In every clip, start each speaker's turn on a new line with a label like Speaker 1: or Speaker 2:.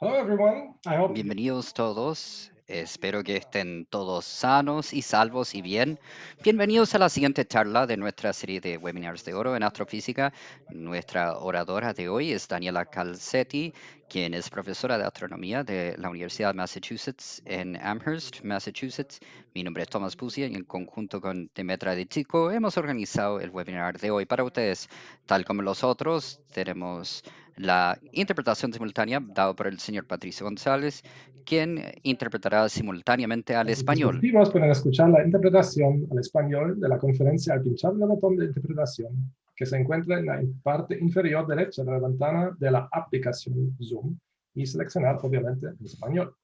Speaker 1: Hello, everyone. I hope you.
Speaker 2: Bienvenidos todos. Espero que estén todos sanos y salvos y bien. Bienvenidos a la siguiente charla de nuestra serie de webinars de oro en astrofísica. Nuestra oradora de hoy es Daniela Calcetti, quien es profesora de astronomía de la Universidad de Massachusetts en Amherst, Massachusetts. Mi nombre es Thomas Pusia y en conjunto con Demetra de Chico hemos organizado el webinar de hoy para ustedes. Tal como los otros, tenemos la interpretación simultánea dada por el señor Patricio González, quien interpretará simultáneamente al
Speaker 1: En sus
Speaker 2: español.
Speaker 1: dispositivos pueden escuchar la interpretación al español de la conferencia al pinchar el botón de interpretación que se encuentra en la parte inferior derecha de la ventana de la aplicación Zoom y seleccionar, obviamente, el español.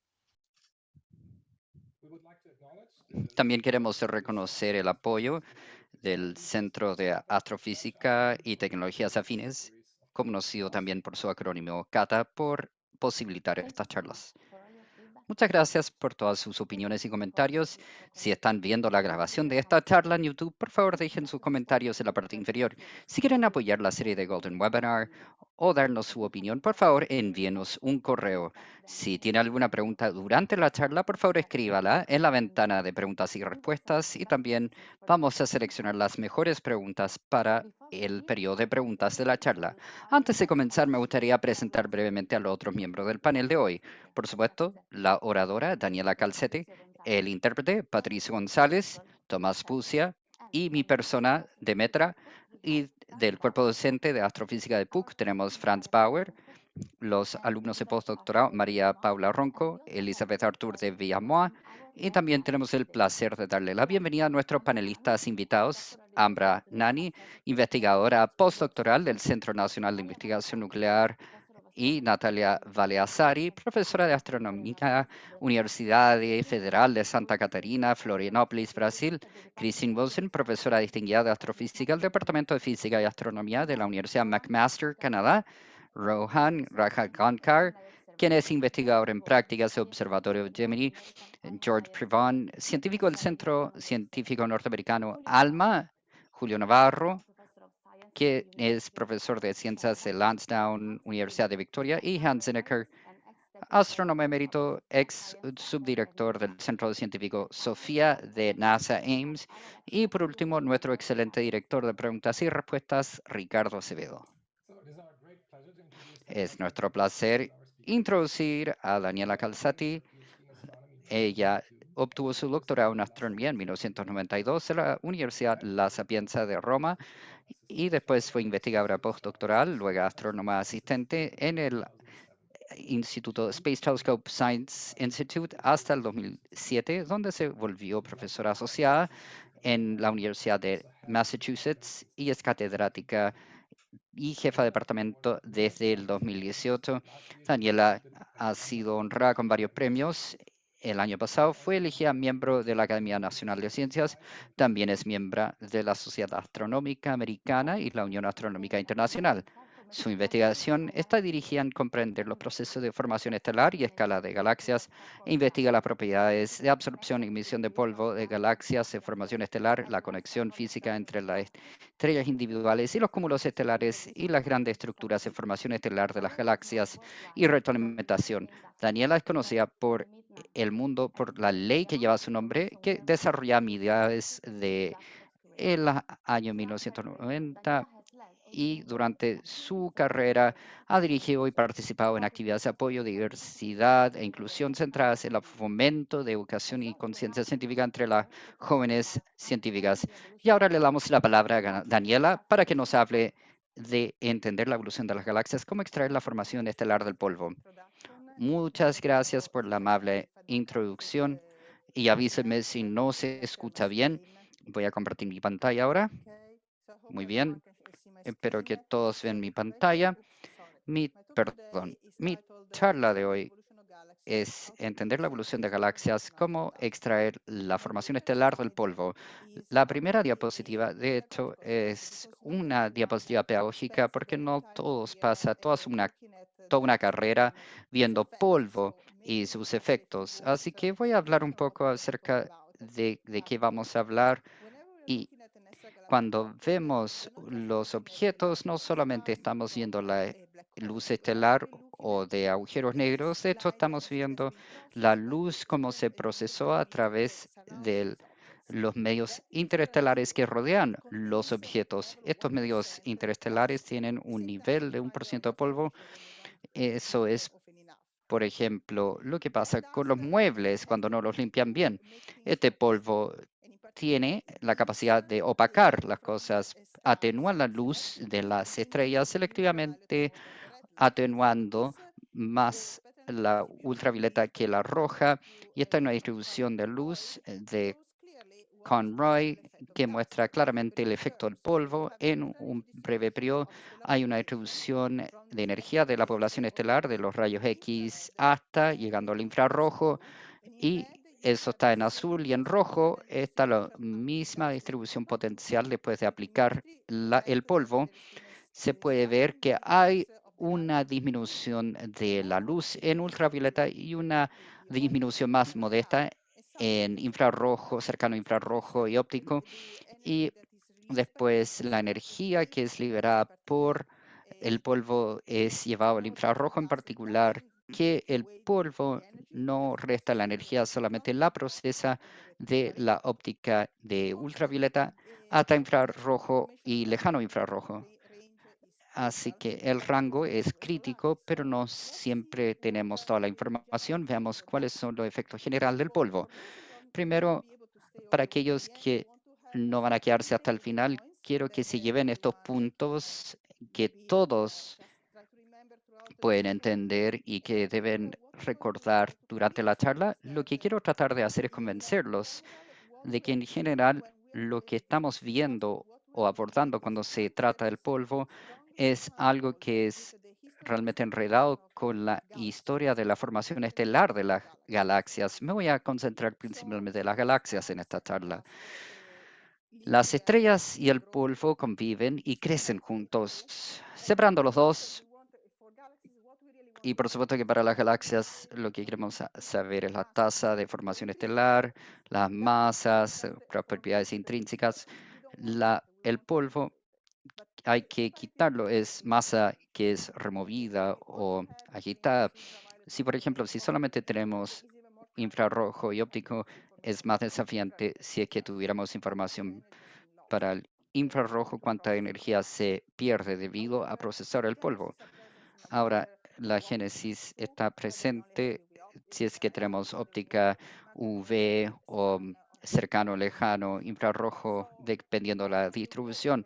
Speaker 2: También queremos reconocer el apoyo del Centro de Astrofísica y Tecnologías Afines, conocido también por su acrónimo CATA, por posibilitar estas charlas. Muchas gracias por todas sus opiniones y comentarios. Si están viendo la grabación de esta charla en YouTube, por favor dejen sus comentarios en la parte inferior. Si quieren apoyar la serie de Golden Webinar o darnos su opinión, por favor envíenos un correo. Si tiene alguna pregunta durante la charla, por favor escríbala en la ventana de preguntas y respuestas y también vamos a seleccionar las mejores preguntas para el periodo de preguntas de la charla. Antes de comenzar, me gustaría presentar brevemente a los otros miembros del panel de hoy. Por supuesto, la oradora Daniela Calcete, el intérprete Patricio González, Tomás Pucia y mi persona Demetra. Y del cuerpo docente de astrofísica de PUC tenemos Franz Bauer, los alumnos de postdoctorado María Paula Ronco, Elizabeth Artur de Villamoa, y también tenemos el placer de darle la bienvenida a nuestros panelistas invitados, Ambra Nani, investigadora postdoctoral del Centro Nacional de Investigación Nuclear, y Natalia Valeasari, profesora de astronomía, Universidad Federal de Santa Catarina, Florianópolis, Brasil. Christine Wilson, profesora distinguida de astrofísica del Departamento de Física y Astronomía de la Universidad McMaster, Canadá. Rohan Rajagankar, quien es investigador en prácticas de Observatorio Gemini. George Privon, científico del Centro Científico Norteamericano ALMA. Julio Navarro, que es profesor de ciencias de Lansdowne, Universidad de Victoria, y Hans Zinnecker, astrónomo emérito, ex subdirector del Centro Científico Sofía de NASA Ames, y por último, nuestro excelente director de preguntas y respuestas, Ricardo Acevedo. Es nuestro placer introducir a Daniela Calzati. Ella obtuvo su doctorado en astronomía en 1992 en la Universidad La Sapienza de Roma y después fue investigadora postdoctoral, luego astrónoma asistente en el Instituto Space Telescope Science Institute hasta el 2007, donde se volvió profesora asociada en la Universidad de Massachusetts y es catedrática y jefa de departamento desde el 2018. Daniela ha sido honrada con varios premios. El año pasado fue elegida miembro de la Academia Nacional de Ciencias. También es miembro de la Sociedad Astronómica Americana y la Unión Astronómica Internacional. Su investigación está dirigida en comprender los procesos de formación estelar y escala de galaxias e investiga las propiedades de absorción y emisión de polvo de galaxias de formación estelar, la conexión física entre las estrellas individuales y los cúmulos estelares y las grandes estructuras de formación estelar de las galaxias y retroalimentación. Daniela es conocida por el mundo por la ley que lleva su nombre, que desarrolla a mediados de el año 1990 y durante su carrera ha dirigido y participado en actividades de apoyo, diversidad e inclusión centradas en el fomento de educación y conciencia científica entre las jóvenes científicas. Y ahora le damos la palabra a Daniela para que nos hable de entender la evolución de las galaxias, cómo extraer la formación estelar del polvo. Muchas gracias por la amable introducción y avísenme si no se escucha bien. Voy a compartir mi pantalla ahora. Muy bien. Espero que todos vean mi pantalla. Mi charla de hoy es entender la evolución de galaxias, cómo extraer la formación estelar del polvo. La primera diapositiva, de hecho, es una diapositiva pedagógica porque no todos pasa toda una carrera viendo polvo y sus efectos. Así que voy a hablar un poco acerca de qué vamos a hablar y cuando vemos los objetos, no solamente estamos viendo la luz estelar o de agujeros negros. De hecho, estamos viendo la luz como se procesó a través de los medios interestelares que rodean los objetos. Estos medios interestelares tienen un nivel de 1% de polvo. Eso es, por ejemplo, lo que pasa con los muebles cuando no los limpian bien. Este polvo tiene la capacidad de opacar las cosas, atenuar la luz de las estrellas selectivamente, atenuando más la ultravioleta que la roja. Y esta es una distribución de luz de Conroy que muestra claramente el efecto del polvo. En un breve periodo hay una distribución de energía de la población estelar, de los rayos X hasta llegando al infrarrojo, y eso está en azul, y en rojo está la misma distribución potencial después de aplicar el polvo. Se puede ver que hay una disminución de la luz en ultravioleta y una disminución más modesta en infrarrojo, cercano a infrarrojo y óptico, y después la energía que es liberada por el polvo es llevado al infrarrojo, en particular que el polvo no resta la energía, solamente la procesa de la óptica de ultravioleta hasta infrarrojo y lejano infrarrojo. Así que el rango es crítico, pero no siempre tenemos toda la información. Veamos cuáles son los efectos generales del polvo. Primero, para aquellos que no van a quedarse hasta el final, quiero que se lleven estos puntos que todos pueden entender y que deben recordar durante la charla. Lo que quiero tratar de hacer es convencerlos de que en general lo que estamos viendo o abordando cuando se trata del polvo es algo que es realmente enredado con la historia de la formación estelar de las galaxias. Me voy a concentrar principalmente en las galaxias en esta charla. Las estrellas y el polvo conviven y crecen juntos. Separando los dos, y por supuesto que para las galaxias lo que queremos saber es la tasa de formación estelar, las masas, las propiedades intrínsecas. El polvo hay que quitarlo, es masa que es removida o agitada. Si, por ejemplo, si solamente tenemos infrarrojo y óptico, es más desafiante si es que tuviéramos información para el infrarrojo, cuánta energía se pierde debido a procesar el polvo. Ahora, la génesis está presente si es que tenemos óptica UV o cercano, lejano, infrarrojo, dependiendo de la distribución.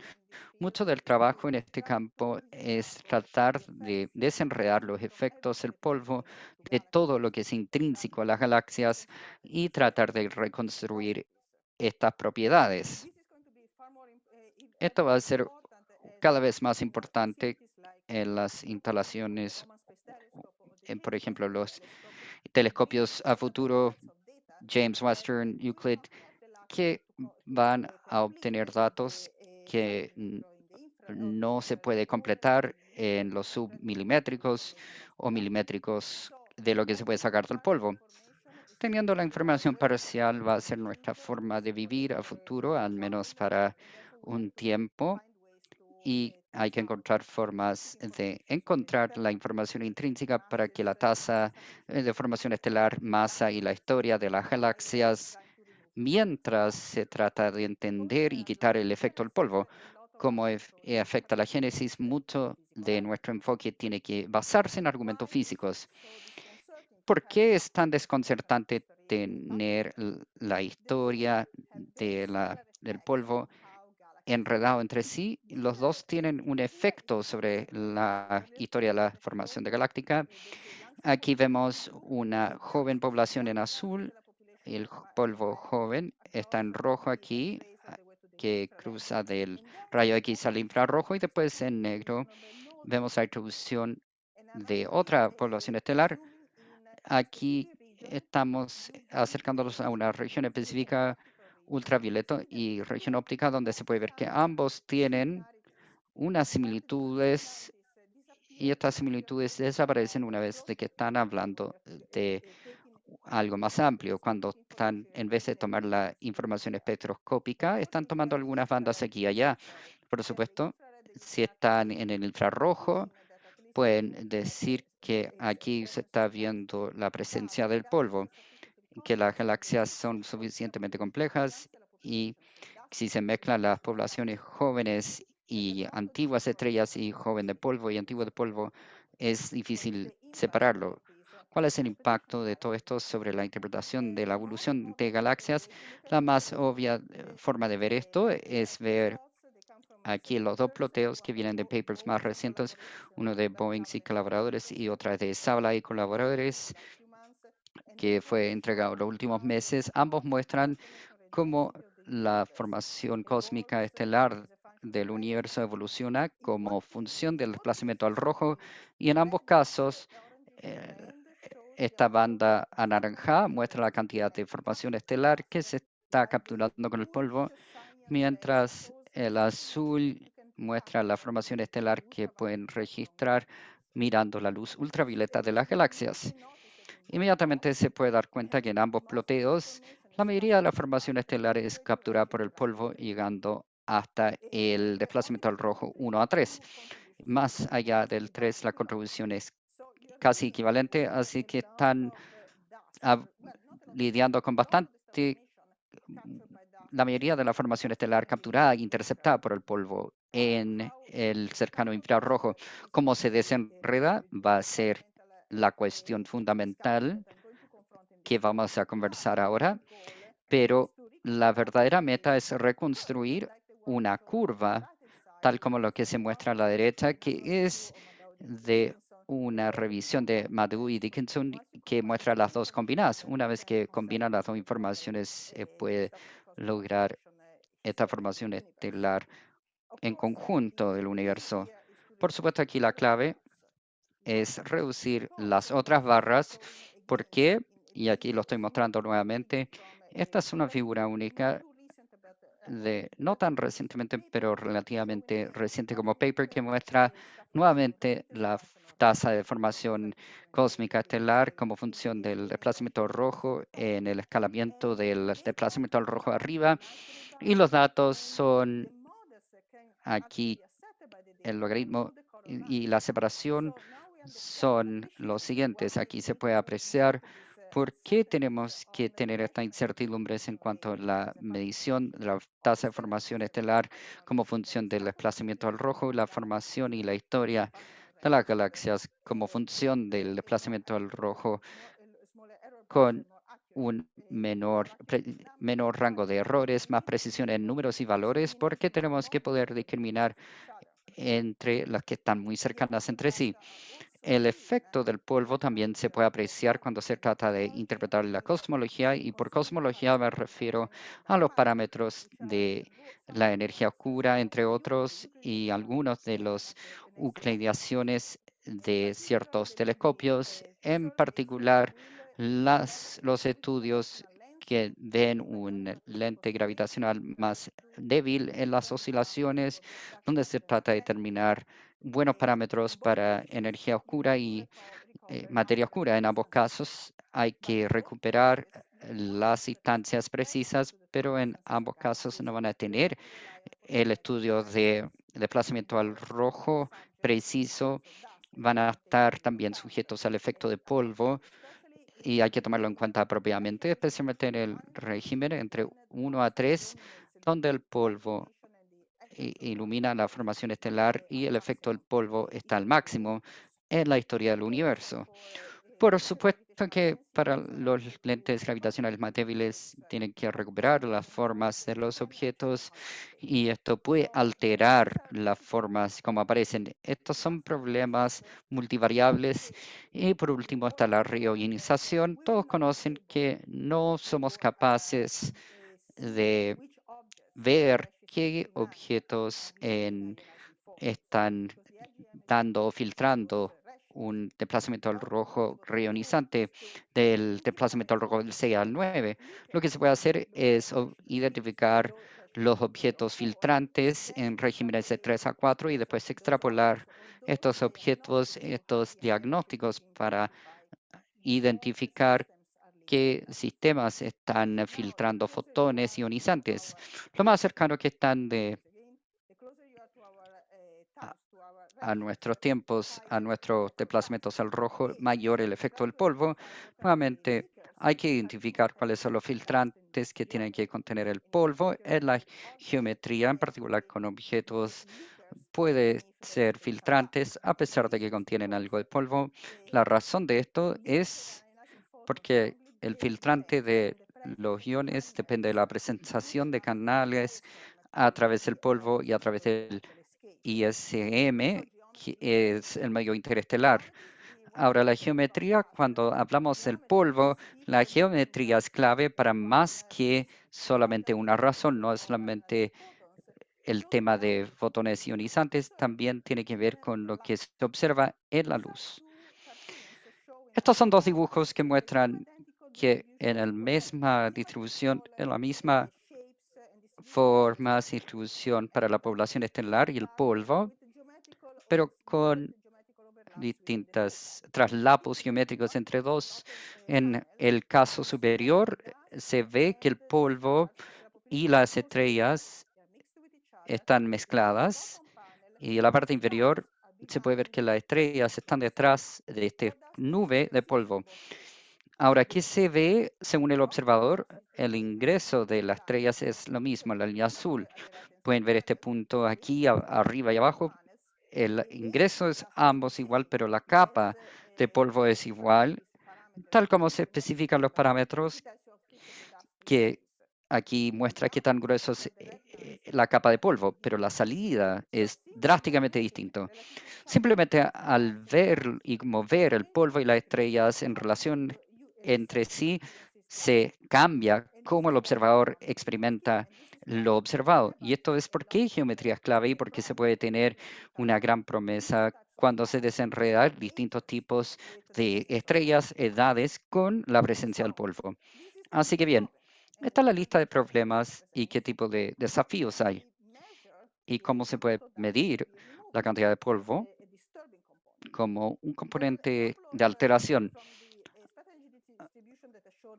Speaker 2: Mucho del trabajo en este campo es tratar de desenredar los efectos del polvo de todo lo que es intrínseco a las galaxias y tratar de reconstruir estas propiedades. Esto va a ser cada vez más importante en las instalaciones, por ejemplo, los telescopios a futuro, James Western, Euclid, que van a obtener datos que no se puede completar en los submilimétricos o milimétricos de lo que se puede sacar del polvo. Teniendo la información parcial va a ser nuestra forma de vivir a futuro, al menos para un tiempo, y hay que encontrar formas de encontrar la información intrínseca para que la tasa de formación estelar, masa y la historia de las galaxias, mientras se trata de entender y quitar el efecto del polvo, cómo afecta la génesis, mucho de nuestro enfoque tiene que basarse en argumentos físicos. ¿Por qué es tan desconcertante tener la historia del polvo enredado entre sí? Los dos tienen un efecto sobre la historia de la formación de galáctica. Aquí vemos una joven población en azul. El polvo joven está en rojo aquí, que cruza del rayo X al infrarrojo, y después en negro vemos la distribución de otra población estelar. Aquí estamos acercándonos a una región específica ultravioleta y región óptica donde se puede ver que ambos tienen unas similitudes, y estas similitudes desaparecen una vez de que están hablando de algo más amplio. Cuando están, en vez de tomar la información espectroscópica, están tomando algunas bandas aquí y allá. Por supuesto, si están en el infrarrojo, pueden decir que aquí se está viendo la presencia del polvo, que las galaxias son suficientemente complejas y si se mezclan las poblaciones jóvenes y antiguas estrellas y joven de polvo y antiguo de polvo, es difícil separarlo. ¿Cuál es el impacto de todo esto sobre la interpretación de la evolución de galaxias? La más obvia forma de ver esto es ver aquí los dos ploteos que vienen de papers más recientes, uno de Boeing y colaboradores y otra de Sabla y colaboradores, que fue entregado los últimos meses. Ambos muestran cómo la formación cósmica estelar del universo evoluciona como función del desplazamiento al rojo y en ambos casos eh, esta banda anaranjada muestra la cantidad de formación estelar que se está capturando con el polvo, mientras el azul muestra la formación estelar que pueden registrar mirando la luz ultravioleta de las galaxias. Inmediatamente se puede dar cuenta que en ambos ploteos la mayoría de la formación estelar es capturada por el polvo, llegando hasta el desplazamiento al rojo 1 a 3. Más allá del 3, la contribución es casi equivalente, así que están ah, lidiando con bastante, la mayoría de la formación estelar capturada e interceptada por el polvo en el cercano infrarrojo. Cómo se desenreda va a ser la cuestión fundamental que vamos a conversar ahora, pero la verdadera meta es reconstruir una curva, tal como lo que se muestra a la derecha, que es de una revisión de Madhu y Dickinson que muestra las dos combinadas. Una vez que combinan las dos informaciones, se puede lograr esta formación estelar en conjunto del universo. Por supuesto, aquí la clave es reducir las otras barras. ¿Por qué? Y aquí lo estoy mostrando nuevamente. Esta es una figura única de no tan recientemente, pero relativamente reciente como paper que muestra nuevamente la tasa de formación cósmica estelar como función del desplazamiento rojo en el escalamiento del desplazamiento al rojo arriba. Y los datos son aquí el logaritmo y la separación son los siguientes. Aquí se puede apreciar por qué tenemos que tener esta incertidumbre en cuanto a la medición de la tasa de formación estelar como función del desplazamiento al rojo, la formación y la historia de las galaxias como función del desplazamiento al rojo con un menor rango de errores, más precisión en números y valores, porque tenemos que poder discriminar entre las que están muy cercanas entre sí. El efecto del polvo también se puede apreciar cuando se trata de interpretar la cosmología, y por cosmología me refiero a los parámetros de la energía oscura, entre otros, y algunos de las euclidiaciones de ciertos telescopios, en particular los estudios que ven un lente gravitacional más débil en las oscilaciones, donde se trata de determinar buenos parámetros para energía oscura y materia oscura. En ambos casos hay que recuperar las instancias precisas, pero en ambos casos no van a tener el estudio de desplazamiento al rojo preciso. Van a estar también sujetos al efecto de polvo y hay que tomarlo en cuenta propiamente, especialmente en el régimen entre 1 a 3, donde el polvo ilumina la formación estelar y el efecto del polvo está al máximo en la historia del universo. Por supuesto que para los lentes gravitacionales más débiles tienen que recuperar las formas de los objetos y esto puede alterar las formas como aparecen. Estos son problemas multivariables y por último está la reionización. Todos conocen que no somos capaces de ver qué objetos están dando o filtrando un desplazamiento al rojo reionizante del desplazamiento al rojo del 6 al 9. Lo que se puede hacer es identificar los objetos filtrantes en regímenes de 3 a 4 y después extrapolar estos objetos, estos diagnósticos para identificar qué sistemas están filtrando fotones ionizantes. Lo más cercano que están a nuestros tiempos, a nuestros desplazamientos al rojo, mayor el efecto del polvo. Nuevamente, hay que identificar cuáles son los filtrantes que tienen que contener el polvo en la geometría, en particular con objetos puede ser filtrantes a pesar de que contienen algo de polvo. La razón de esto es porque el filtrante de los iones depende de la presentación de canales a través del polvo y a través del ISM, que es el medio interestelar. Ahora, la geometría, cuando hablamos del polvo, la geometría es clave para más que solamente una razón, no es solamente el tema de fotones ionizantes, también tiene que ver con lo que se observa en la luz. Estos son dos dibujos que muestran que en la misma distribución, en la misma forma de distribución para la población estelar y el polvo, pero con distintos traslapos geométricos entre dos. En el caso superior se ve que el polvo y las estrellas están mezcladas y en la parte inferior se puede ver que las estrellas están detrás de esta nube de polvo. Ahora, ¿qué se ve según el observador? El ingreso de las estrellas es lo mismo, la línea azul. Pueden ver este punto aquí, arriba y abajo. El ingreso es ambos igual, pero la capa de polvo es igual, tal como se especifican los parámetros que aquí muestra qué tan grueso es la capa de polvo, pero la salida es drásticamente distinto. Simplemente al ver y mover el polvo y las estrellas en relación entre sí, se cambia cómo el observador experimenta lo observado. Y esto es porque hay geometría es clave y porque se puede tener una gran promesa cuando se desenredan distintos tipos de estrellas, edades, con la presencia del polvo. Así que bien, esta es la lista de problemas y qué tipo de desafíos hay y cómo se puede medir la cantidad de polvo como un componente de alteración.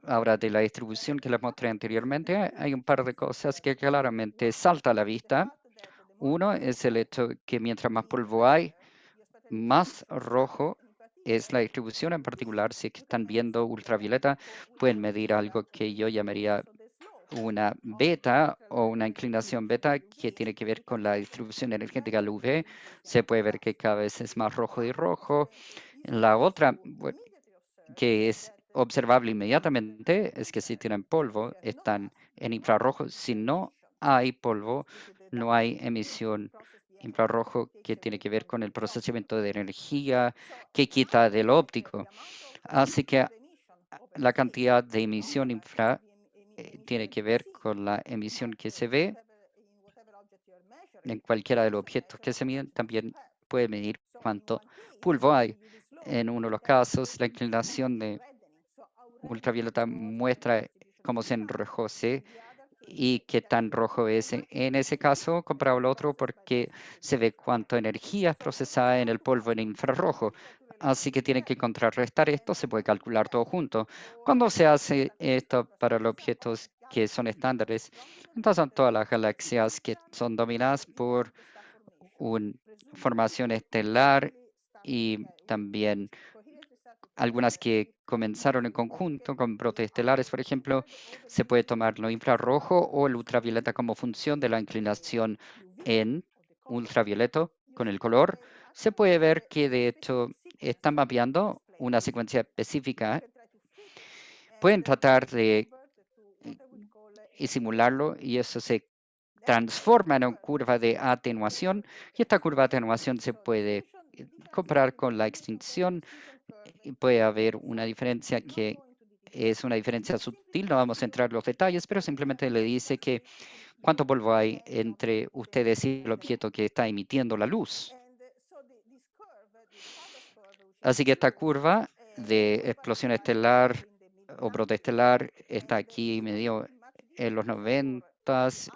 Speaker 2: Ahora, de la distribución que les mostré anteriormente, hay un par de cosas que claramente salta a la vista. Uno es el hecho que mientras más polvo hay, más rojo es la distribución. En particular, si están viendo ultravioleta, pueden medir algo que yo llamaría una beta o una inclinación beta que tiene que ver con la distribución energética del UV. Se puede ver que cada vez es más rojo y rojo. La otra, que es observable inmediatamente, es que si tienen polvo, están en infrarrojo. Si no hay polvo, no hay emisión infrarrojo que tiene que ver con el procesamiento de energía que quita del óptico. Así que la cantidad de emisión infra tiene que ver con la emisión que se ve en cualquiera de los objetos que se miden. También puede medir cuánto polvo hay. En uno de los casos, la inclinación de ultravioleta muestra cómo se enrojece y qué tan rojo es en ese caso comparado al otro, porque se ve cuánta energía es procesada en el polvo en infrarrojo. Así que tienen que contrarrestar esto, se puede calcular todo junto. Cuando se hace esto para los objetos que son estándares, entonces son todas las galaxias que son dominadas por una formación estelar y también algunas que comenzaron en conjunto con brotes estelares, por ejemplo, se puede tomar lo infrarrojo o el ultravioleta como función de la inclinación en ultravioleta con el color. Se puede ver que de hecho están mapeando una secuencia específica. Pueden tratar de simularlo y eso se transforma en una curva de atenuación y esta curva de atenuación se puede comparar con la extinción y puede haber una diferencia que es una diferencia sutil, no vamos a entrar en los detalles, pero simplemente le dice que cuánto polvo hay entre ustedes y el objeto que está emitiendo la luz. Así que esta curva de explosión estelar o protestelar está aquí medio en los 90,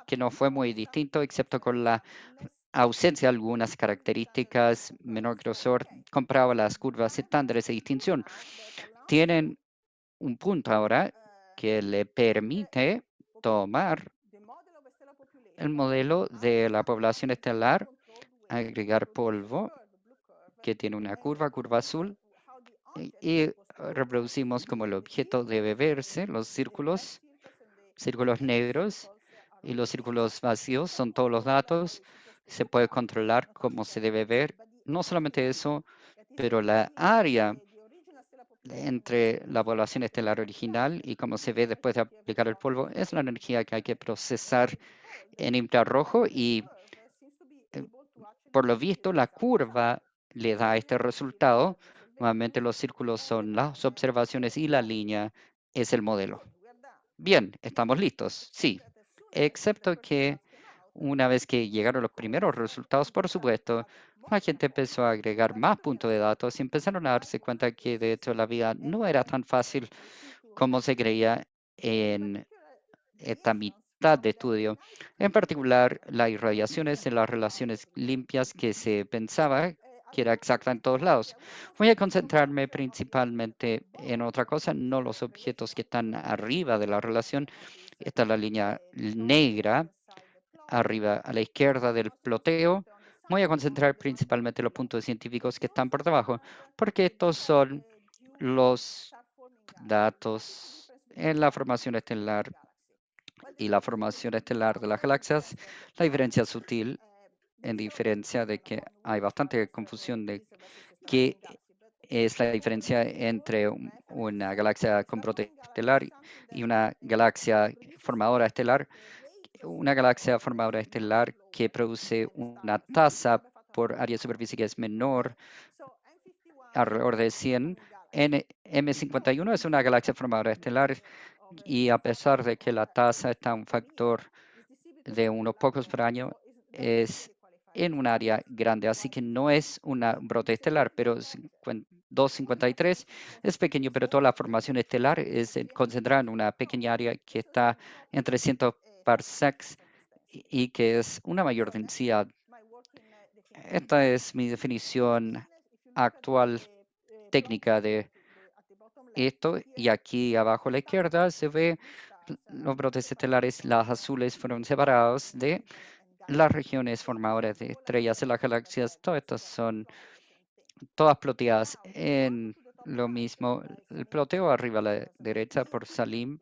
Speaker 2: que no fue muy distinto, excepto con la ausencia de algunas características, menor grosor, comparado a las curvas estándares de distinción. Tienen un punto ahora que le permite tomar el modelo de la población estelar, agregar polvo que tiene una curva azul, y reproducimos como el objeto debe verse, los círculos negros y los círculos vacíos son todos los datos. Se puede controlar cómo se debe ver. No solamente eso, pero la área entre la población estelar original y cómo se ve después de aplicar el polvo es la energía que hay que procesar en infrarrojo y por lo visto la curva le da este resultado. Nuevamente los círculos son las observaciones y la línea es el modelo. Bien, estamos listos. Sí, excepto que una vez que llegaron los primeros resultados, por supuesto, la gente empezó a agregar más puntos de datos y empezaron a darse cuenta que de hecho la vida no era tan fácil como se creía en esta mitad de estudio. En particular, las irradiaciones en las relaciones limpias que se pensaba que era exacta en todos lados. Voy a concentrarme principalmente en otra cosa, no los objetos que están arriba de la relación. Esta es la línea negra arriba a la izquierda del ploteo. Voy a concentrar principalmente los puntos científicos que están por debajo, porque estos son los datos en la formación estelar y la formación estelar de las galaxias. La diferencia sutil, en diferencia de que hay bastante confusión de qué es la diferencia entre una galaxia con brote estelar y una galaxia formadora estelar. Una galaxia formadora estelar que produce una tasa por área de superficie que es menor, alrededor de 100. M51 es una galaxia formadora estelar y a pesar de que la tasa está a un factor de unos pocos por año, es en un área grande, así que no es una brote estelar, pero 253 es pequeño, pero toda la formación estelar es concentrada en una pequeña área que está en 300 parsecs y que es una mayor densidad. Esta es mi definición actual técnica de esto, y aquí abajo a la izquierda se ve los brotes estelares. Las azules fueron separados de las regiones formadoras de estrellas en las galaxias. Todas estas son todas ploteadas en lo mismo. El ploteo arriba a la derecha por Salim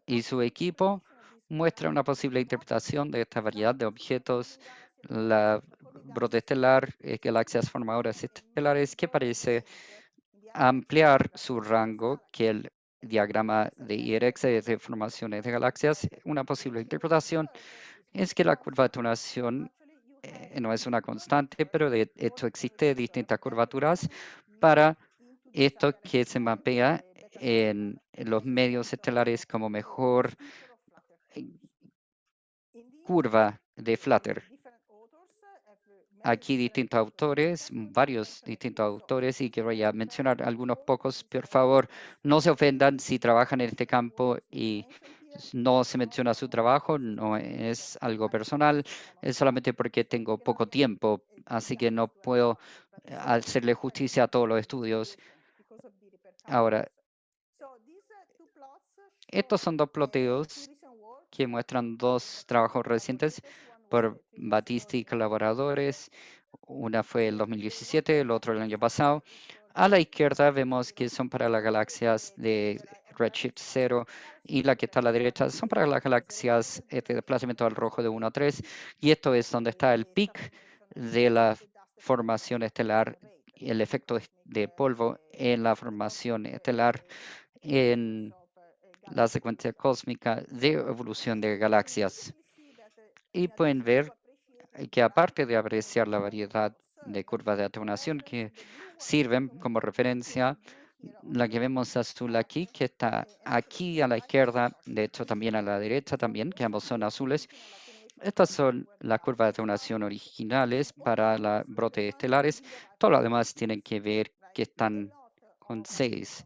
Speaker 2: y su equipo muestra una posible interpretación de esta variedad de objetos. La brote estelar, galaxias formadoras estelares, que parece ampliar su rango que el diagrama de IRX de formaciones de galaxias. Una posible interpretación es que la curva de tonación no es una constante, pero de hecho existe distintas curvaturas para esto que se mapea en los medios estelares como mejor curva de Flutter. Aquí distintos autores, varios distintos autores, y que voy a mencionar algunos pocos. Por favor, no se ofendan si trabajan en este campo y no se menciona su trabajo, no es algo personal, es solamente porque tengo poco tiempo, así que no puedo hacerle justicia a todos los estudios. Ahora, estos son dos ploteos que muestran dos trabajos recientes por Battisti y colaboradores. Una fue el 2017, el otro el año pasado. A la izquierda vemos que son para las galaxias de redshift 0 y la que está a la derecha son para las galaxias de desplazamiento al rojo de 1 a 3. Y esto es donde está el pic de la formación estelar, el efecto de polvo en la formación estelar en la secuencia cósmica de evolución de galaxias. Y pueden ver que aparte de apreciar la variedad de curvas de atenuación que sirven como referencia, la que vemos azul aquí, que está aquí a la izquierda, de hecho también a la derecha también, que ambos son azules. Estas son las curvas de atenuación originales para los brotes estelares. Todo lo demás tienen que ver que están con 6.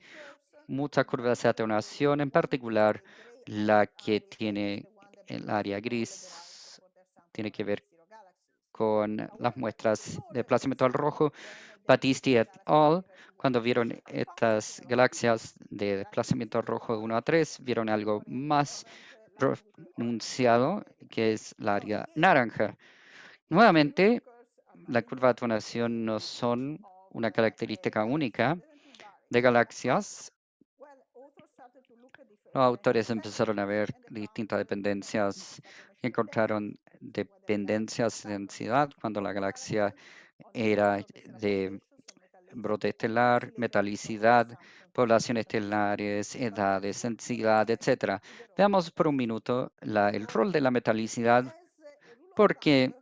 Speaker 2: Muchas curvas de atenuación, en particular la que tiene el área gris, tiene que ver con las muestras de desplazamiento al rojo. Battisti et al., cuando vieron estas galaxias de desplazamiento al rojo de 1 a 3, vieron algo más pronunciado, que es la área naranja. Nuevamente, la curva de atenuación no son una característica única de galaxias. Los autores empezaron a ver distintas dependencias y encontraron dependencias de densidad cuando la galaxia era de brote estelar, metalicidad, poblaciones estelares, edades, densidad, etc. Veamos por un minuto el rol de la metalicidad, porque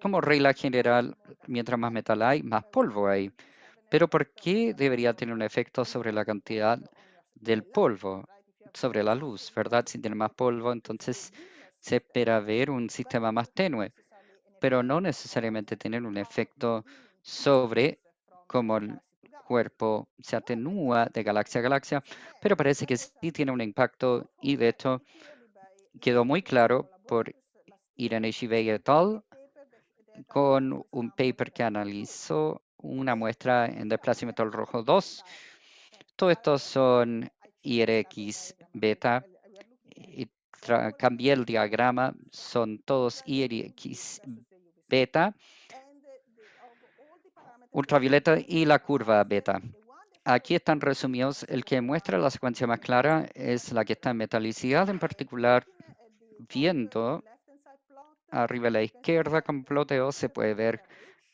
Speaker 2: como regla general, mientras más metal hay, más polvo hay. Pero ¿por qué debería tener un efecto sobre la cantidad del polvo, sobre la luz, verdad? Si tiene más polvo, entonces se espera ver un sistema más tenue, pero no necesariamente tener un efecto sobre cómo el cuerpo se atenúa de galaxia a galaxia, pero parece que sí tiene un impacto y de hecho quedó muy claro por Irene Shivey et al. Con un paper que analizó una muestra en desplazamiento al rojo 2. Todos estos son IRX beta. Y cambié el diagrama, son todos IRX beta, ultravioleta y la curva beta. Aquí están resumidos. El que muestra la secuencia más clara es la que está en metalicidad, en particular viendo arriba a la izquierda con ploteo se puede ver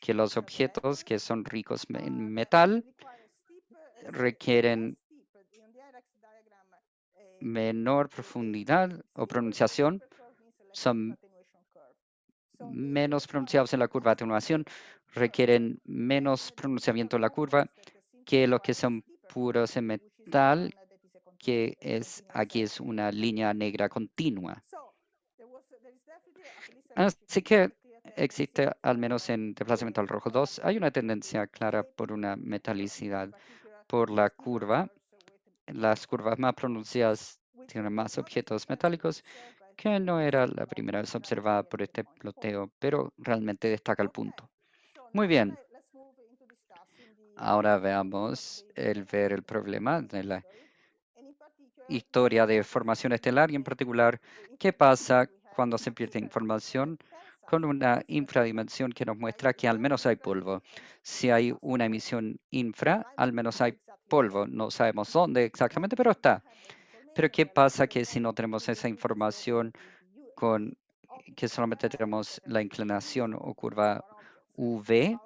Speaker 2: que los objetos que son ricos en metal requieren menor profundidad o pronunciación, son menos pronunciados en la curva de atenuación, requieren menos pronunciamiento en la curva que los que son puros en metal, que aquí es una línea negra continua. Así que existe, al menos en desplazamiento al rojo 2, hay una tendencia clara por una metalicidad por la curva. Las curvas más pronunciadas tienen más objetos metálicos, que no era la primera vez observada por este ploteo, pero realmente destaca el punto. Muy bien. Ahora veamos ver el problema de la historia de formación estelar y en particular qué pasa cuando se pierde información con una infradimensión que nos muestra que al menos hay polvo. Si hay una emisión infra, al menos hay polvo. No sabemos dónde exactamente, pero está. Pero ¿qué pasa que si no tenemos esa información con que solamente tenemos la inclinación o curva UV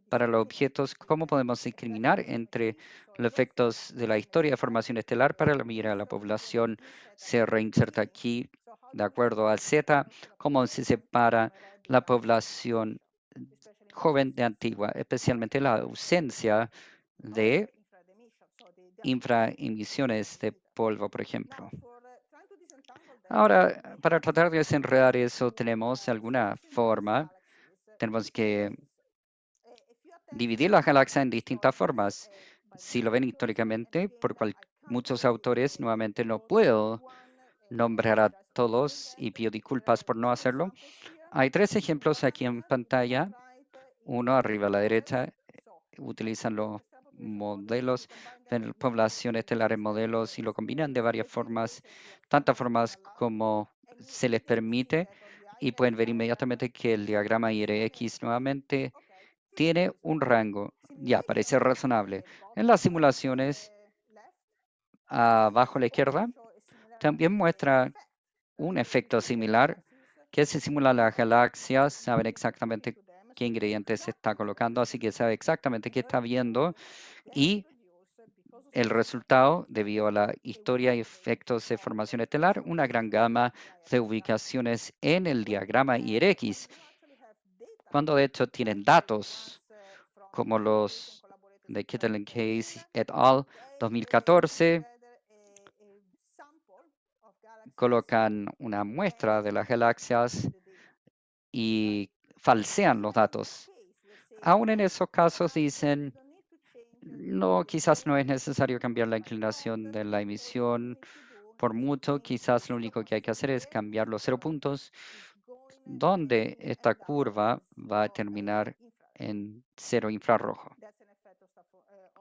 Speaker 2: para los objetos? ¿Cómo podemos discriminar entre los efectos de la historia de formación estelar para la la población? Se reinserta aquí de acuerdo al Z, cómo se separa la población joven de antigua, especialmente la ausencia de infraemisiones de polvo, por ejemplo. Ahora, para tratar de desenredar eso, tenemos alguna forma, tenemos que dividir la galaxia en distintas formas. Si lo ven históricamente, muchos autores, nuevamente no puedo nombrar a todos y pido disculpas por no hacerlo. Hay 3 ejemplos aquí en pantalla. Uno arriba a la derecha, utilizan los modelos de población estelar en modelos y lo combinan de varias formas, tantas formas como se les permite, y pueden ver inmediatamente que el diagrama IRX nuevamente tiene un rango. Ya, parece razonable. En las simulaciones, abajo a la izquierda, también muestra un efecto similar que se simula las galaxias, saben exactamente qué ingredientes se está colocando, así que sabe exactamente qué está viendo y el resultado, debido a la historia y efectos de formación estelar, una gran gama de ubicaciones en el diagrama IRX, cuando de hecho tienen datos como los de Kittel Case et al. 2014, colocan una muestra de las galaxias y falsean los datos. Aún en esos casos dicen, no, quizás no es necesario cambiar la inclinación de la emisión por mucho, quizás lo único que hay que hacer es cambiar los 0 puntos, donde esta curva va a terminar en 0 infrarrojo.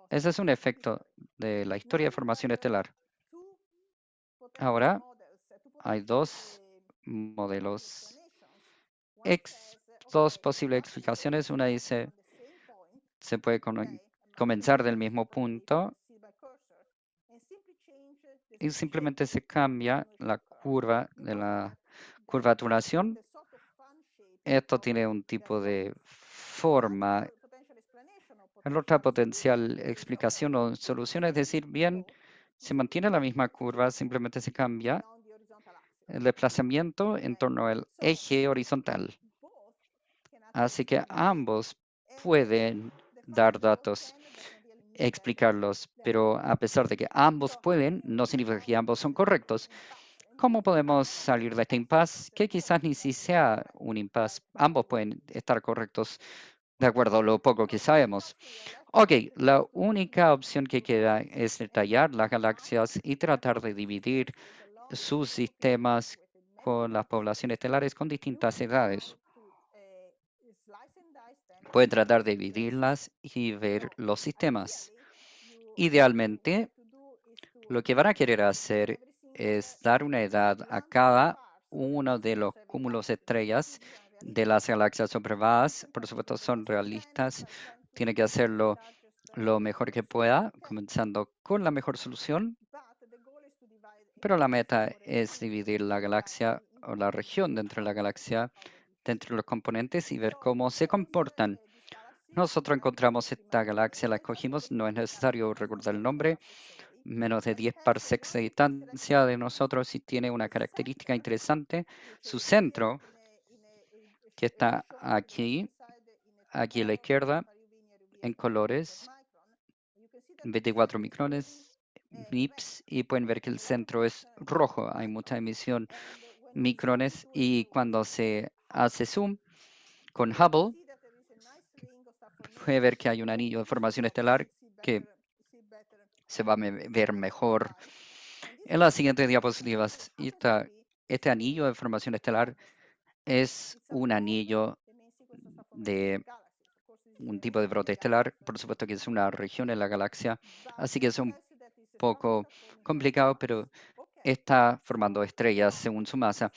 Speaker 2: Ese es un efecto de la historia de formación estelar. Ahora hay 2 modelos, 2 posibles explicaciones. Una dice, se puede comenzar del mismo punto y simplemente se cambia la curva de la curvaturación. Esto tiene un tipo de forma. La otra potencial explicación o solución es decir, bien, se mantiene la misma curva, simplemente se cambia el desplazamiento en torno al eje horizontal. Así que ambos pueden dar datos, explicarlos, pero a pesar de que ambos pueden, no significa que ambos son correctos. ¿Cómo podemos salir de este impasse? Que quizás ni si sea un impasse. Ambos pueden estar correctos de acuerdo a lo poco que sabemos. Ok, la única opción que queda es detallar las galaxias y tratar de dividir sus sistemas con las poblaciones estelares con distintas edades. Puede tratar de dividirlas y ver los sistemas. Idealmente, lo que van a querer hacer es dar una edad a cada uno de los cúmulos de estrellas de las galaxias observadas. Por supuesto, son realistas. Tiene que hacerlo lo mejor que pueda, comenzando con la mejor solución. Pero la meta es dividir la galaxia o la región dentro de la galaxia, dentro de los componentes y ver cómo se comportan. Nosotros encontramos esta galaxia, la escogimos, no es necesario recordar el nombre, menos de 10 parsecs de distancia de nosotros y tiene una característica interesante. Su centro, que está aquí a la izquierda, en colores, 24 micrones, MIPS, y pueden ver que el centro es rojo. Hay mucha emisión micrones y cuando se hace zoom con Hubble, puede ver que hay un anillo de formación estelar que se va a ver mejor en las siguientes diapositivas. Este anillo de formación estelar es un anillo de un tipo de brote estelar. Por supuesto que es una región en la galaxia, así que es un poco complicado, pero está formando estrellas según su masa.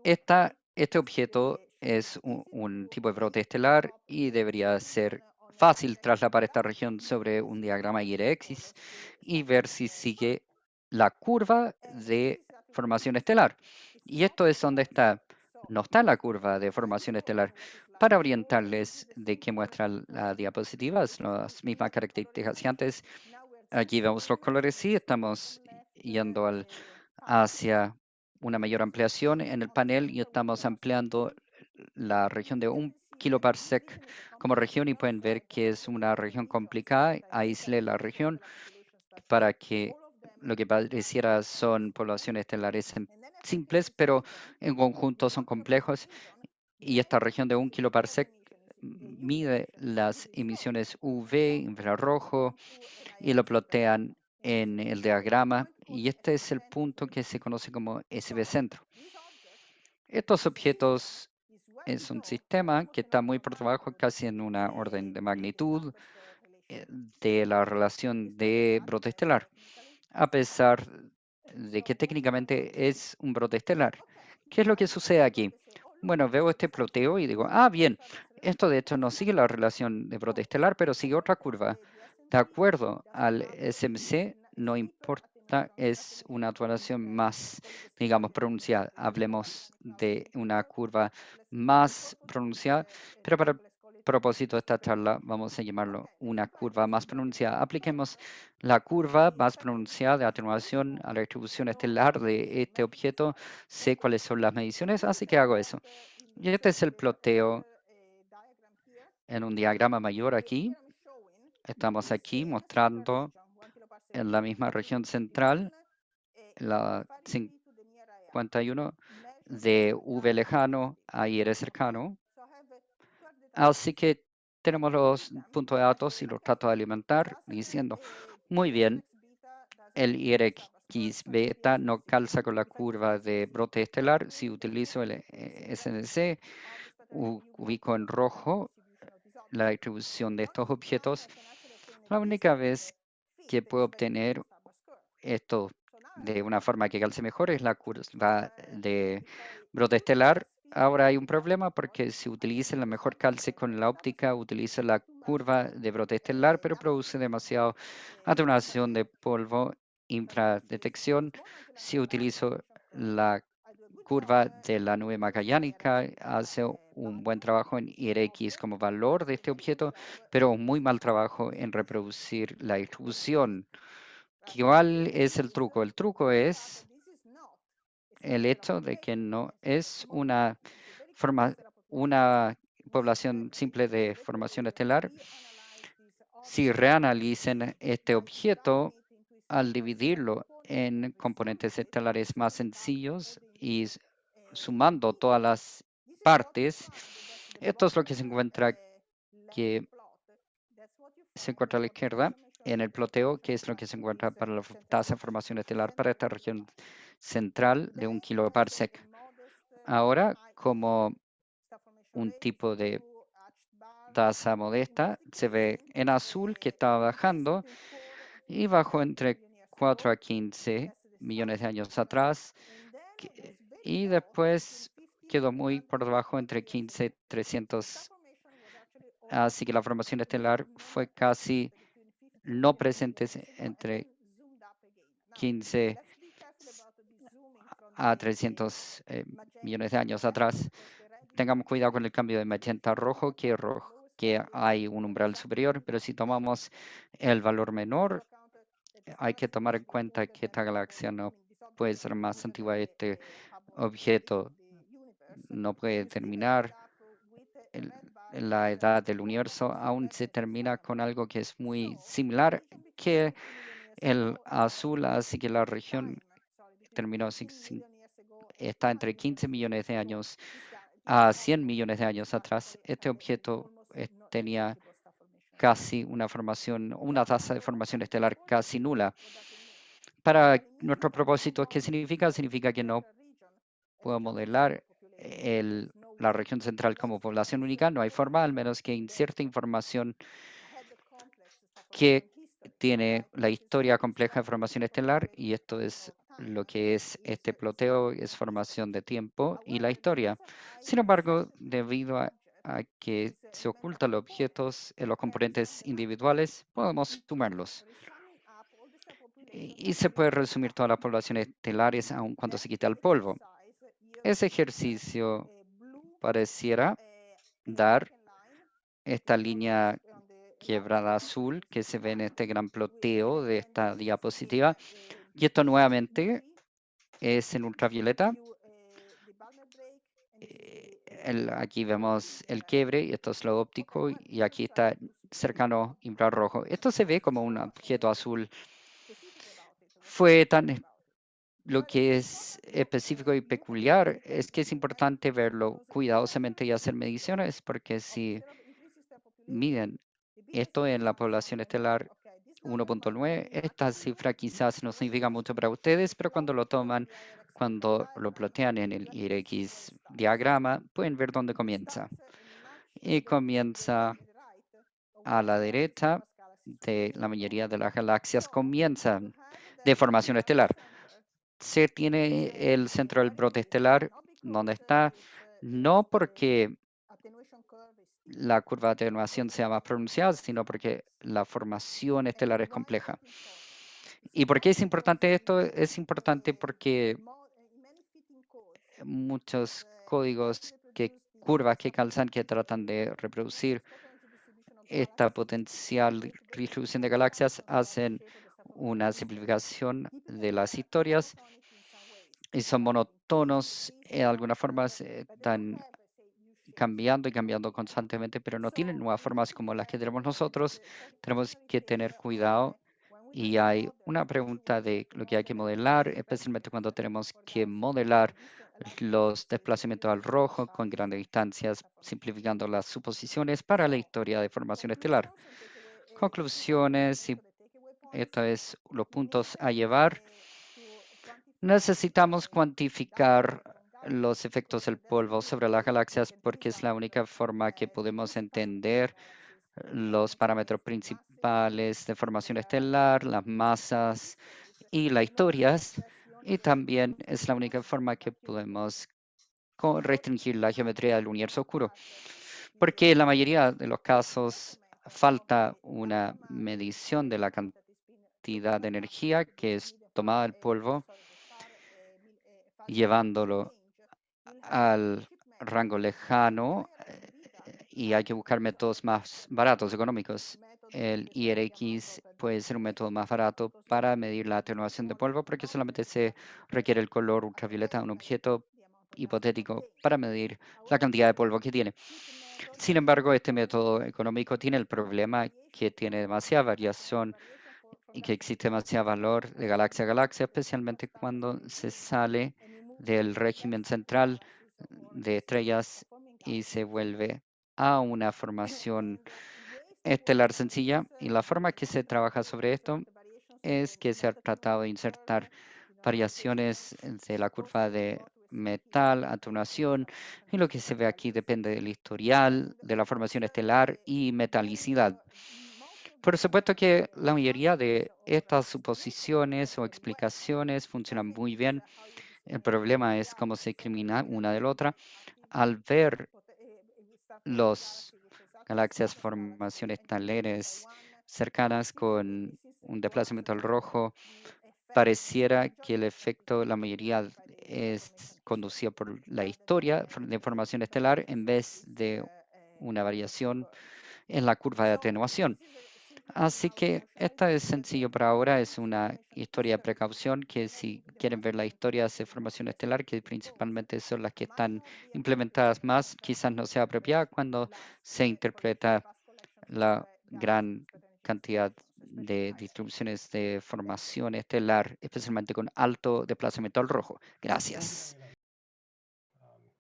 Speaker 2: Este objeto es un tipo de brote estelar y debería ser fácil traslapar esta región sobre un diagrama IRX y ver si sigue la curva de formación estelar. Y esto es donde está. No está la curva de formación estelar. Para orientarles de qué muestra la diapositiva, es las mismas características que antes. Aquí vemos los colores, sí, estamos yendo hacia una mayor ampliación en el panel y estamos ampliando la región de 1 kiloparsec como región y pueden ver que es una región complicada. Aislé la región para que lo que pareciera son poblaciones estelares simples, pero en conjunto son complejos. Y esta región de 1 kiloparsec mide las emisiones UV, infrarrojo, y lo plotean en el diagrama. Y este es el punto que se conoce como SB centro. Estos objetos es un sistema que está muy por debajo, casi en una orden de magnitud de la relación de brote estelar, a pesar de que técnicamente es un brote estelar. ¿Qué es lo que sucede aquí? Bueno, veo este ploteo y digo, bien, esto de hecho no sigue la relación de brote estelar, pero sigue otra curva. De acuerdo al SMC, no importa, es una actuación más, digamos, pronunciada. Hablemos de una curva más pronunciada, pero para el propósito de esta charla vamos a llamarlo una curva más pronunciada. Apliquemos la curva más pronunciada de atenuación a la distribución estelar de este objeto. Sé cuáles son las mediciones, así que hago eso. Y este es el ploteo en un diagrama mayor aquí. Estamos aquí mostrando en la misma región central, la 51, de V lejano a IR cercano. Así que tenemos los puntos de datos y los trato de alimentar diciendo, muy bien, el IRX beta no calza con la curva de brote estelar. Si utilizo el SNC, ubico en rojo la distribución de estos objetos. La única vez que puedo obtener esto de una forma que calce mejor es la curva de brote estelar. Ahora hay un problema porque si utiliza la mejor calce con la óptica, utiliza la curva de brote estelar, pero produce demasiado atenuación de polvo, infradetección. Si utilizo la curva de la nube magallánica, hace un buen trabajo en IRX como valor de este objeto, pero un muy mal trabajo en reproducir la distribución. ¿Cuál es el truco? El truco es el hecho de que no es una población simple de formación estelar. Si reanalicen este objeto al dividirlo en componentes estelares más sencillos y sumando todas las partes, esto es lo que que se encuentra a la izquierda en el ploteo, que es lo que se encuentra para la tasa de formación estelar para esta región central de 1 kiloparsec. Ahora, como un tipo de tasa modesta, se ve en azul que está bajando y bajó entre 4 a 15 millones de años atrás y después quedó muy por debajo entre 15 y 300. Así que la formación estelar fue casi no presente entre 15 a 300 millones de años atrás. Tengamos cuidado con el cambio de magenta a rojo, que hay un umbral superior, pero si tomamos el valor menor, hay que tomar en cuenta que esta galaxia no puede ser más antigua. Este objeto no puede terminar la edad del universo, aún se termina con algo que es muy similar que el azul, así que la región terminó está entre 15 millones de años a 100 millones de años atrás. Este objeto tenía casi una tasa de formación estelar casi nula. Para nuestro propósito, ¿qué significa? Significa que no puedo modelar la región central como población única. No hay forma, al menos que inserte información que tiene la historia compleja de formación estelar, y esto es lo que es este ploteo, es formación de tiempo y la historia. Sin embargo, debido a que se ocultan los objetos en los componentes individuales, podemos sumarlos. Y se puede resumir todas las poblaciones estelares aun cuando se quita el polvo. Ese ejercicio pareciera dar esta línea quebrada azul que se ve en este gran ploteo de esta diapositiva. Y esto nuevamente es en ultravioleta. Aquí vemos el quiebre y esto es lo óptico y aquí está cercano infrarrojo. Esto se ve como un objeto azul. Fue tan Lo que es específico y peculiar es que es importante verlo cuidadosamente y hacer mediciones, porque si miden esto en la población estelar 1.9, esta cifra quizás no significa mucho para ustedes, pero cuando lo plotean en el IRX diagrama, pueden ver dónde comienza. Y comienza a la derecha de la mayoría de las galaxias, comienzan de formación estelar. Se tiene el centro del brote estelar donde está, no porque la curva de atenuación sea más pronunciada, sino porque la formación estelar es compleja. ¿Y por qué es importante esto? Es importante porque muchos códigos curvas que calzan, que tratan de reproducir esta potencial distribución de galaxias, hacen una simplificación de las historias y son monótonos, en algunas formas están cambiando y cambiando constantemente, pero no tienen nuevas formas como las que tenemos nosotros. Tenemos que tener cuidado y hay una pregunta de lo que hay que modelar, especialmente cuando tenemos que modelar los desplazamientos al rojo con grandes distancias, simplificando las suposiciones para la historia de formación estelar. Conclusiones, y esto es los puntos a llevar. Necesitamos cuantificar los efectos del polvo sobre las galaxias porque es la única forma que podemos entender los parámetros principales de formación estelar, las masas y las historias. Y también es la única forma que podemos restringir la geometría del universo oscuro, porque en la mayoría de los casos falta una medición de la cantidad de energía que es tomada del polvo, llevándolo al rango lejano y hay que buscar métodos más baratos, económicos. El IRX puede ser un método más barato para medir la atenuación de polvo porque solamente se requiere el color ultravioleta de un objeto hipotético para medir la cantidad de polvo que tiene. Sin embargo, este método económico tiene el problema que tiene demasiada variación y que existe demasiado valor de galaxia a galaxia, especialmente cuando se sale del régimen central de estrellas y se vuelve a una formación estelar sencilla. Y la forma que se trabaja sobre esto es que se ha tratado de insertar variaciones de la curva de metal, atenuación, y lo que se ve aquí depende del historial, de la formación estelar y metalicidad. Por supuesto que la mayoría de estas suposiciones o explicaciones funcionan muy bien. El problema es cómo se discrimina una de la otra. Al ver los galaxias formaciones estelares cercanas con un desplazamiento al rojo, pareciera que el efecto, la mayoría es conducido por la historia de formación estelar en vez de una variación en la curva de atenuación. Así que esta es sencillo por ahora, es una historia de precaución que si quieren ver la historia de formación estelar, que principalmente son las que están implementadas más, quizás no sea apropiada cuando se interpreta la gran cantidad de distribuciones de formación estelar, especialmente con alto desplazamiento al rojo. Gracias.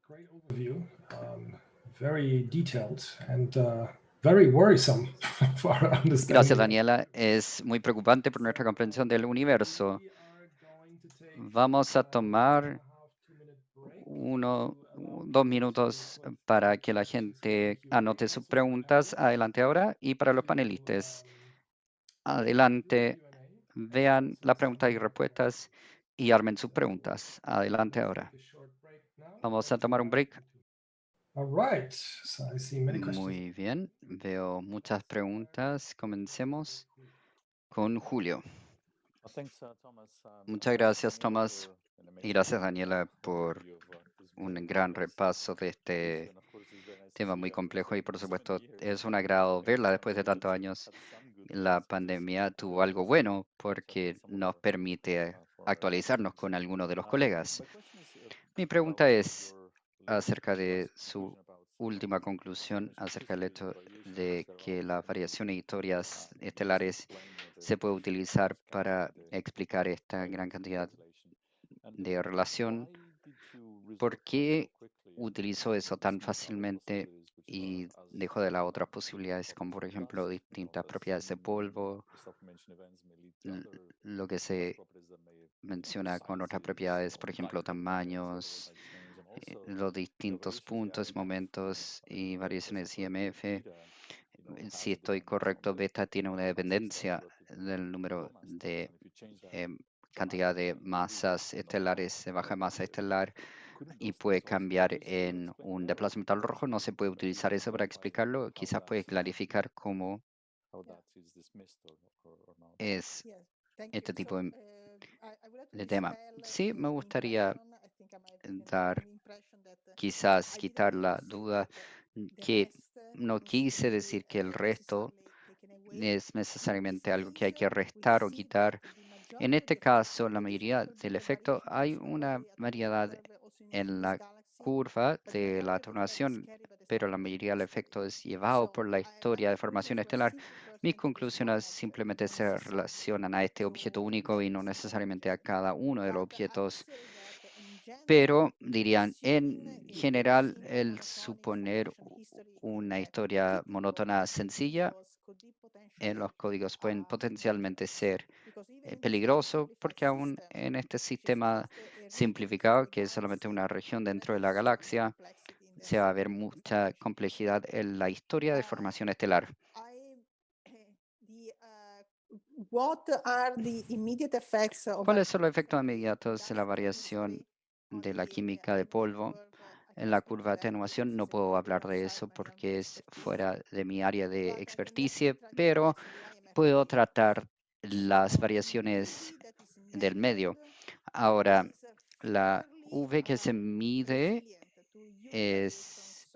Speaker 1: Great overview, very detailed and very worrisome for our
Speaker 2: Gracias,
Speaker 1: understanding of.
Speaker 2: Daniela. Es muy preocupante por nuestra comprensión del universo.
Speaker 1: We are going to take
Speaker 2: Vamos a
Speaker 1: a 1.5
Speaker 2: tomar
Speaker 1: 2 minute break
Speaker 2: uno,
Speaker 1: to allow
Speaker 2: 2 minutos
Speaker 1: people to
Speaker 2: para que la
Speaker 1: post some
Speaker 2: gente anote sus
Speaker 1: Q&As in the
Speaker 2: preguntas.
Speaker 1: panel.
Speaker 2: Adelante ahora. Y para los
Speaker 1: If you
Speaker 2: panelistas,
Speaker 1: do the
Speaker 2: adelante.
Speaker 1: Q&A and
Speaker 2: Vean las
Speaker 1: send
Speaker 2: preguntas y
Speaker 1: your
Speaker 2: respuestas y armen sus
Speaker 1: so
Speaker 2: preguntas. Adelante
Speaker 1: we'll take
Speaker 2: ahora.
Speaker 1: a short break now
Speaker 2: Vamos a
Speaker 1: and
Speaker 2: tomar un break.
Speaker 1: all right, so I see many questions.
Speaker 2: Muy bien. Veo muchas preguntas. Comencemos con Julio. Muchas gracias, Thomas. Y gracias, Daniela, por un gran repaso de este tema muy complejo y por supuesto es un agrado verla después de tantos años. La pandemia tuvo algo bueno porque nos permite actualizarnos con algunos de los colegas. Mi pregunta es acerca de su última conclusión acerca del hecho de que las variaciones y historias estelares se puede utilizar para explicar esta gran cantidad de relación. ¿Por qué utilizó eso tan fácilmente y dejó de las otras posibilidades, como por ejemplo distintas propiedades de polvo, lo que se menciona con otras propiedades, por ejemplo, tamaños, los distintos puntos, momentos y variaciones IMF? Si estoy correcto, beta tiene una dependencia del número de em, cantidad de masas estelares de baja masa estelar y puede cambiar en un desplazamiento al rojo. No se puede utilizar eso para explicarlo. Quizás puede clarificar cómo es este tipo de tema. Sí, me gustaría dar, quizás quitar la duda que no quise decir que el resto es necesariamente algo que hay que restar o quitar. En este caso, la mayoría del efecto, hay una variedad en la curva de la atenuación, pero la mayoría del efecto es llevado por la historia de formación estelar. Mis conclusiones simplemente se relacionan a este objeto único y no necesariamente a cada uno de los objetos, pero dirían, en general, el suponer una historia monótona sencilla en los códigos pueden potencialmente ser peligroso porque aún en este sistema simplificado, que es solamente una región dentro de la galaxia, se va a ver mucha complejidad en la historia de formación estelar. ¿Cuáles son los efectos inmediatos de la variación de la química de polvo En la curva de atenuación no puedo hablar de eso porque es fuera de mi área de experticia, pero puedo tratar las variaciones del medio. Ahora, la V que se mide es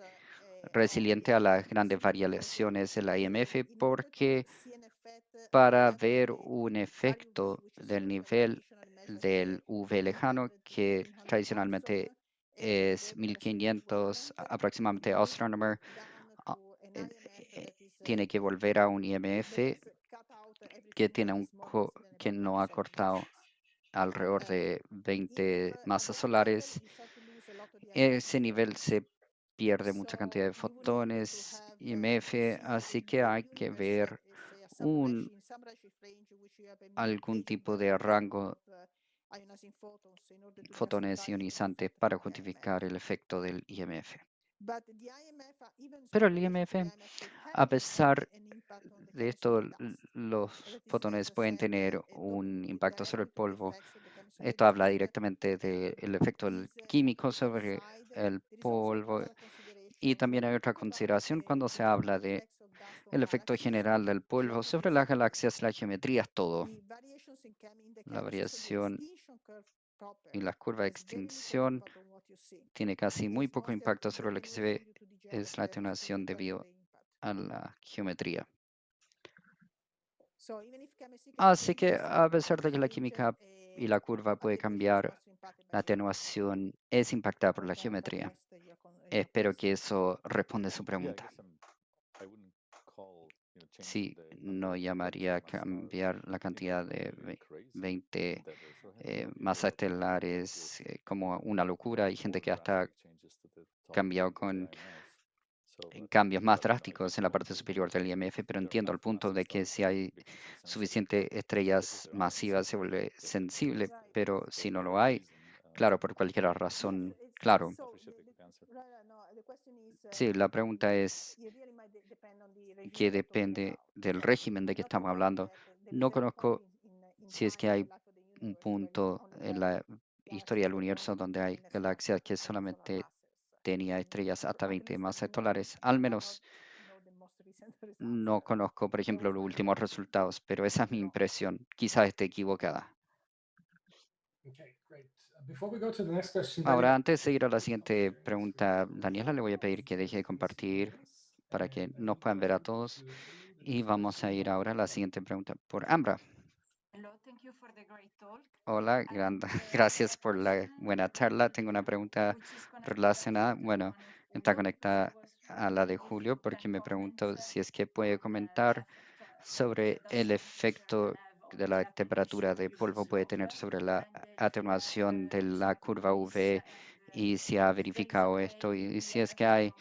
Speaker 2: resiliente a las grandes variaciones de la IMF porque para ver un efecto del nivel del V lejano, que tradicionalmente es 1500 aproximadamente astronomer, ah, eh, tiene que volver a un IMF que tiene que no ha cortado alrededor de 20 masas solares. Ese nivel se pierde mucha cantidad de fotones, IMF, así que hay que ver un, algún tipo de rango fotones ionizantes para justificar el efecto del IMF. Pero el IMF, a pesar de esto, los fotones pueden tener un impacto sobre el polvo. Esto habla directamente del efecto químico sobre el polvo. Y también hay otra consideración cuando se habla de el efecto general del polvo sobre las galaxias, la geometría es todo. La variación y la curva de extinción tiene casi muy poco impacto sobre lo que se ve es la atenuación debido a la geometría. Así que a pesar de que la química y la curva puede cambiar, la atenuación es impactada por la geometría. Espero que eso responda a su pregunta. Sí, no llamaría a cambiar la cantidad de 20 masas estelares como una locura. Hay gente que hasta cambiado con cambios más drásticos en la parte superior del IMF, pero entiendo el punto de que si hay suficientes estrellas masivas se vuelve sensible, pero si no lo hay, claro, por cualquier razón, claro. Sí, la pregunta es que depende del régimen de que estamos hablando. No conozco si es que hay un punto en la historia del universo donde hay galaxias que solamente tenía estrellas hasta 20 masas solares. Al menos no conozco, por ejemplo, los últimos resultados, pero esa es mi impresión. Quizás esté equivocada. Ahora, antes de ir a la siguiente pregunta, Daniela, le voy a pedir que deje de compartir para que nos puedan ver a todos. Y vamos a ir ahora a la siguiente pregunta por Ambra. Hola, gracias por la buena charla. Tengo una pregunta relacionada, bueno, está conectada a la de Julio porque me pregunto si es que puede comentar sobre el efecto de la temperatura de polvo puede tener sobre la atenuación de la curva UV y si ha verificado esto y si es que hay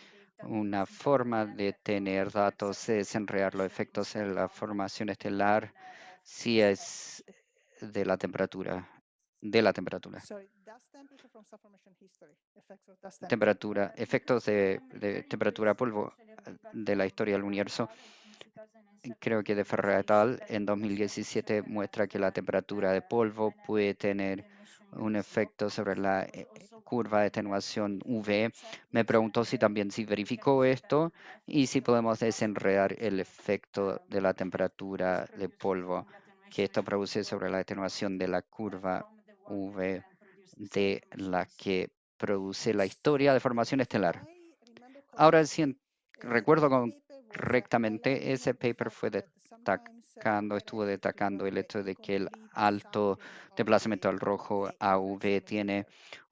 Speaker 2: una forma de tener datos de desenredar los efectos en la formación estelar si es de la temperatura. Efectos de temperatura polvo de la historia del universo. Creo que de Ferrer et al. En 2017 muestra que la temperatura de polvo puede tener un efecto sobre la curva de atenuación UV. Me preguntó si también si verificó esto y si podemos desenredar el efecto de la temperatura de polvo que esto produce sobre la atenuación de la curva UV de la que produce la historia de formación estelar. Ahora, si recuerdo correctamente, ese paper estuvo destacando el hecho de que el alto desplazamiento al rojo AV tiene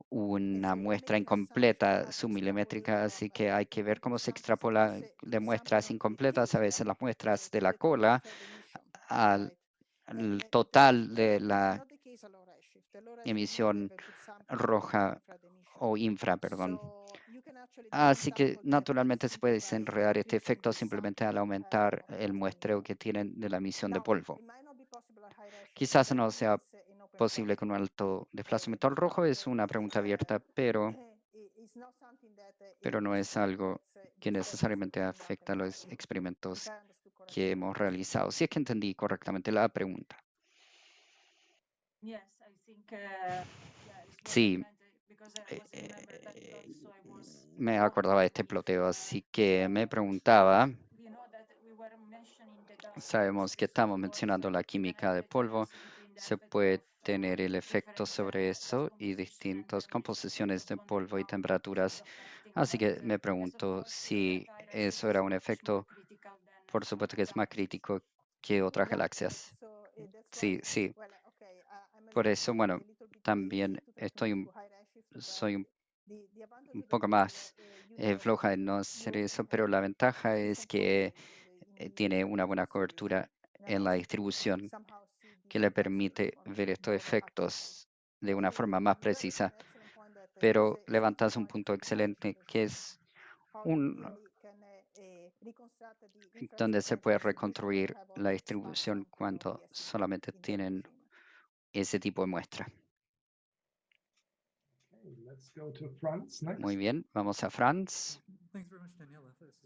Speaker 2: una muestra incompleta submilimétrica, así que hay que ver cómo se extrapola de muestras incompletas, a veces las muestras de la cola, al total de la emisión roja o infra, perdón. Así que naturalmente se puede desenredar este efecto simplemente al aumentar el muestreo que tienen de la emisión de polvo. Quizás no sea posible con un alto desplazamiento al rojo, es una pregunta abierta, pero no es algo que necesariamente afecta a los experimentos que hemos realizado. Si es que entendí correctamente la pregunta. Sí, me acordaba de este ploteo, así que me preguntaba, sabemos que estamos mencionando la química de polvo, se puede tener el efecto sobre eso y distintas composiciones de polvo y temperaturas. Así que me pregunto si eso era un efecto, por supuesto que es más crítico que otras galaxias. Sí, sí. Por eso, bueno, también soy un poco más floja en no hacer eso, pero la ventaja es que tiene una buena cobertura en la distribución que le permite ver estos efectos de una forma más precisa. Pero levantas un punto excelente que es un, donde se puede reconstruir la distribución cuando solamente tienen ese tipo de muestra.
Speaker 1: Okay, let's go to Franz next.
Speaker 2: Muy bien, vamos a Franz.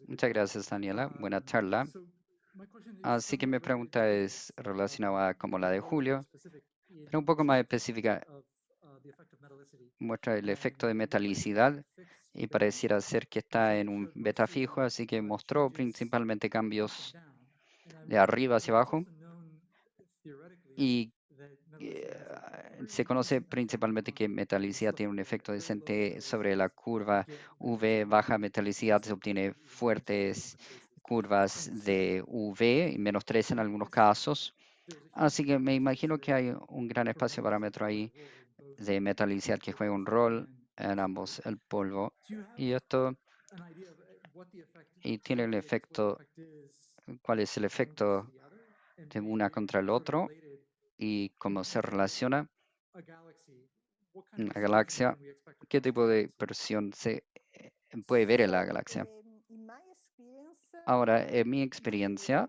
Speaker 2: Muchas gracias, Daniela. Buena charla. Así que mi pregunta es relacionada como la de Julio, pero un poco más específica. Muestra el efecto de metalicidad y pareciera ser que está en un beta fijo, así que mostró principalmente cambios de arriba hacia abajo y se conoce principalmente que metalicidad tiene un efecto decente sobre la curva V. Baja metalicidad se obtiene fuertes curvas de V y -3 en algunos casos. Así que me imagino que hay un gran espacio parámetro ahí de metalicidad que juega un rol en ambos, el polvo y esto, y tiene el efecto, cuál es el efecto de una contra el otro y cómo se relaciona una galaxia, qué tipo de presión se puede ver en la galaxia. Ahora, en mi experiencia,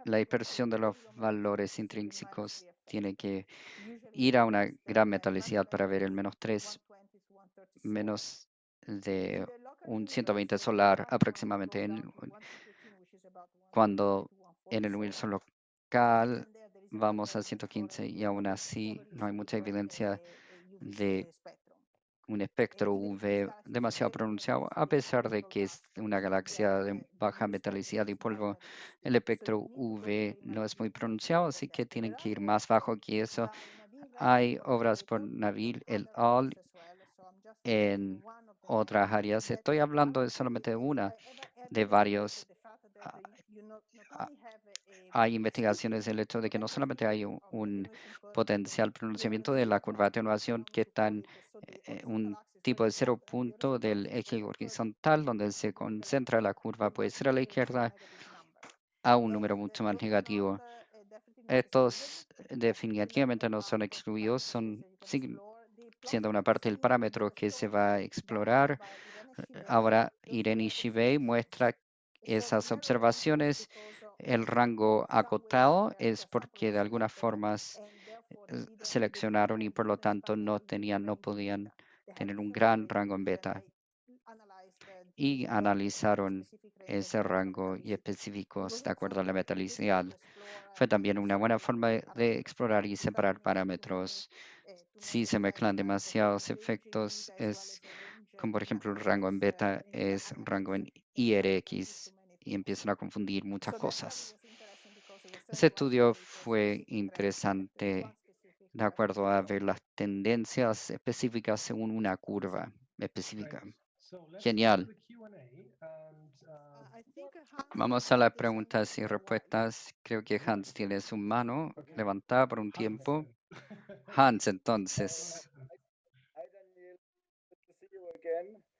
Speaker 2: la dispersión de los valores intrínsecos tiene que ir a una gran metalicidad para ver el -3, menos de un 120 solar aproximadamente cuando en el Wilson local vamos a 115 y aún así no hay mucha evidencia de un espectro UV demasiado pronunciado, a pesar de que es una galaxia de baja metalicidad y polvo, el espectro UV no es muy pronunciado, así que tienen que ir más bajo que eso. Hay obras por Nabil et al. En otras áreas. Estoy hablando de solamente una de varios. ah, ah, Hay investigaciones del hecho de que no solamente hay un potencial pronunciamiento de la curva de atenuación que está en un tipo de 0 punto del eje horizontal, donde se concentra la curva, puede ser a la izquierda, a un número mucho más negativo. Estos definitivamente no son excluidos, siguen siendo una parte del parámetro que se va a explorar. Ahora, Irene Shibei muestra esas observaciones. El rango acotado es porque de algunas formas seleccionaron y por lo tanto no podían tener un gran rango en beta y analizaron ese rango y específicos de acuerdo a la metalicidad. Fue también una buena forma de explorar y separar parámetros. Si se mezclan demasiados efectos, es como por ejemplo el rango en beta es rango en IRX y empiezan a confundir muchas cosas. Ese estudio fue interesante de acuerdo a ver las tendencias específicas según una curva específica. Genial. Vamos a las preguntas y respuestas. Creo que Hans tiene su mano levantada por un tiempo. Hans, entonces.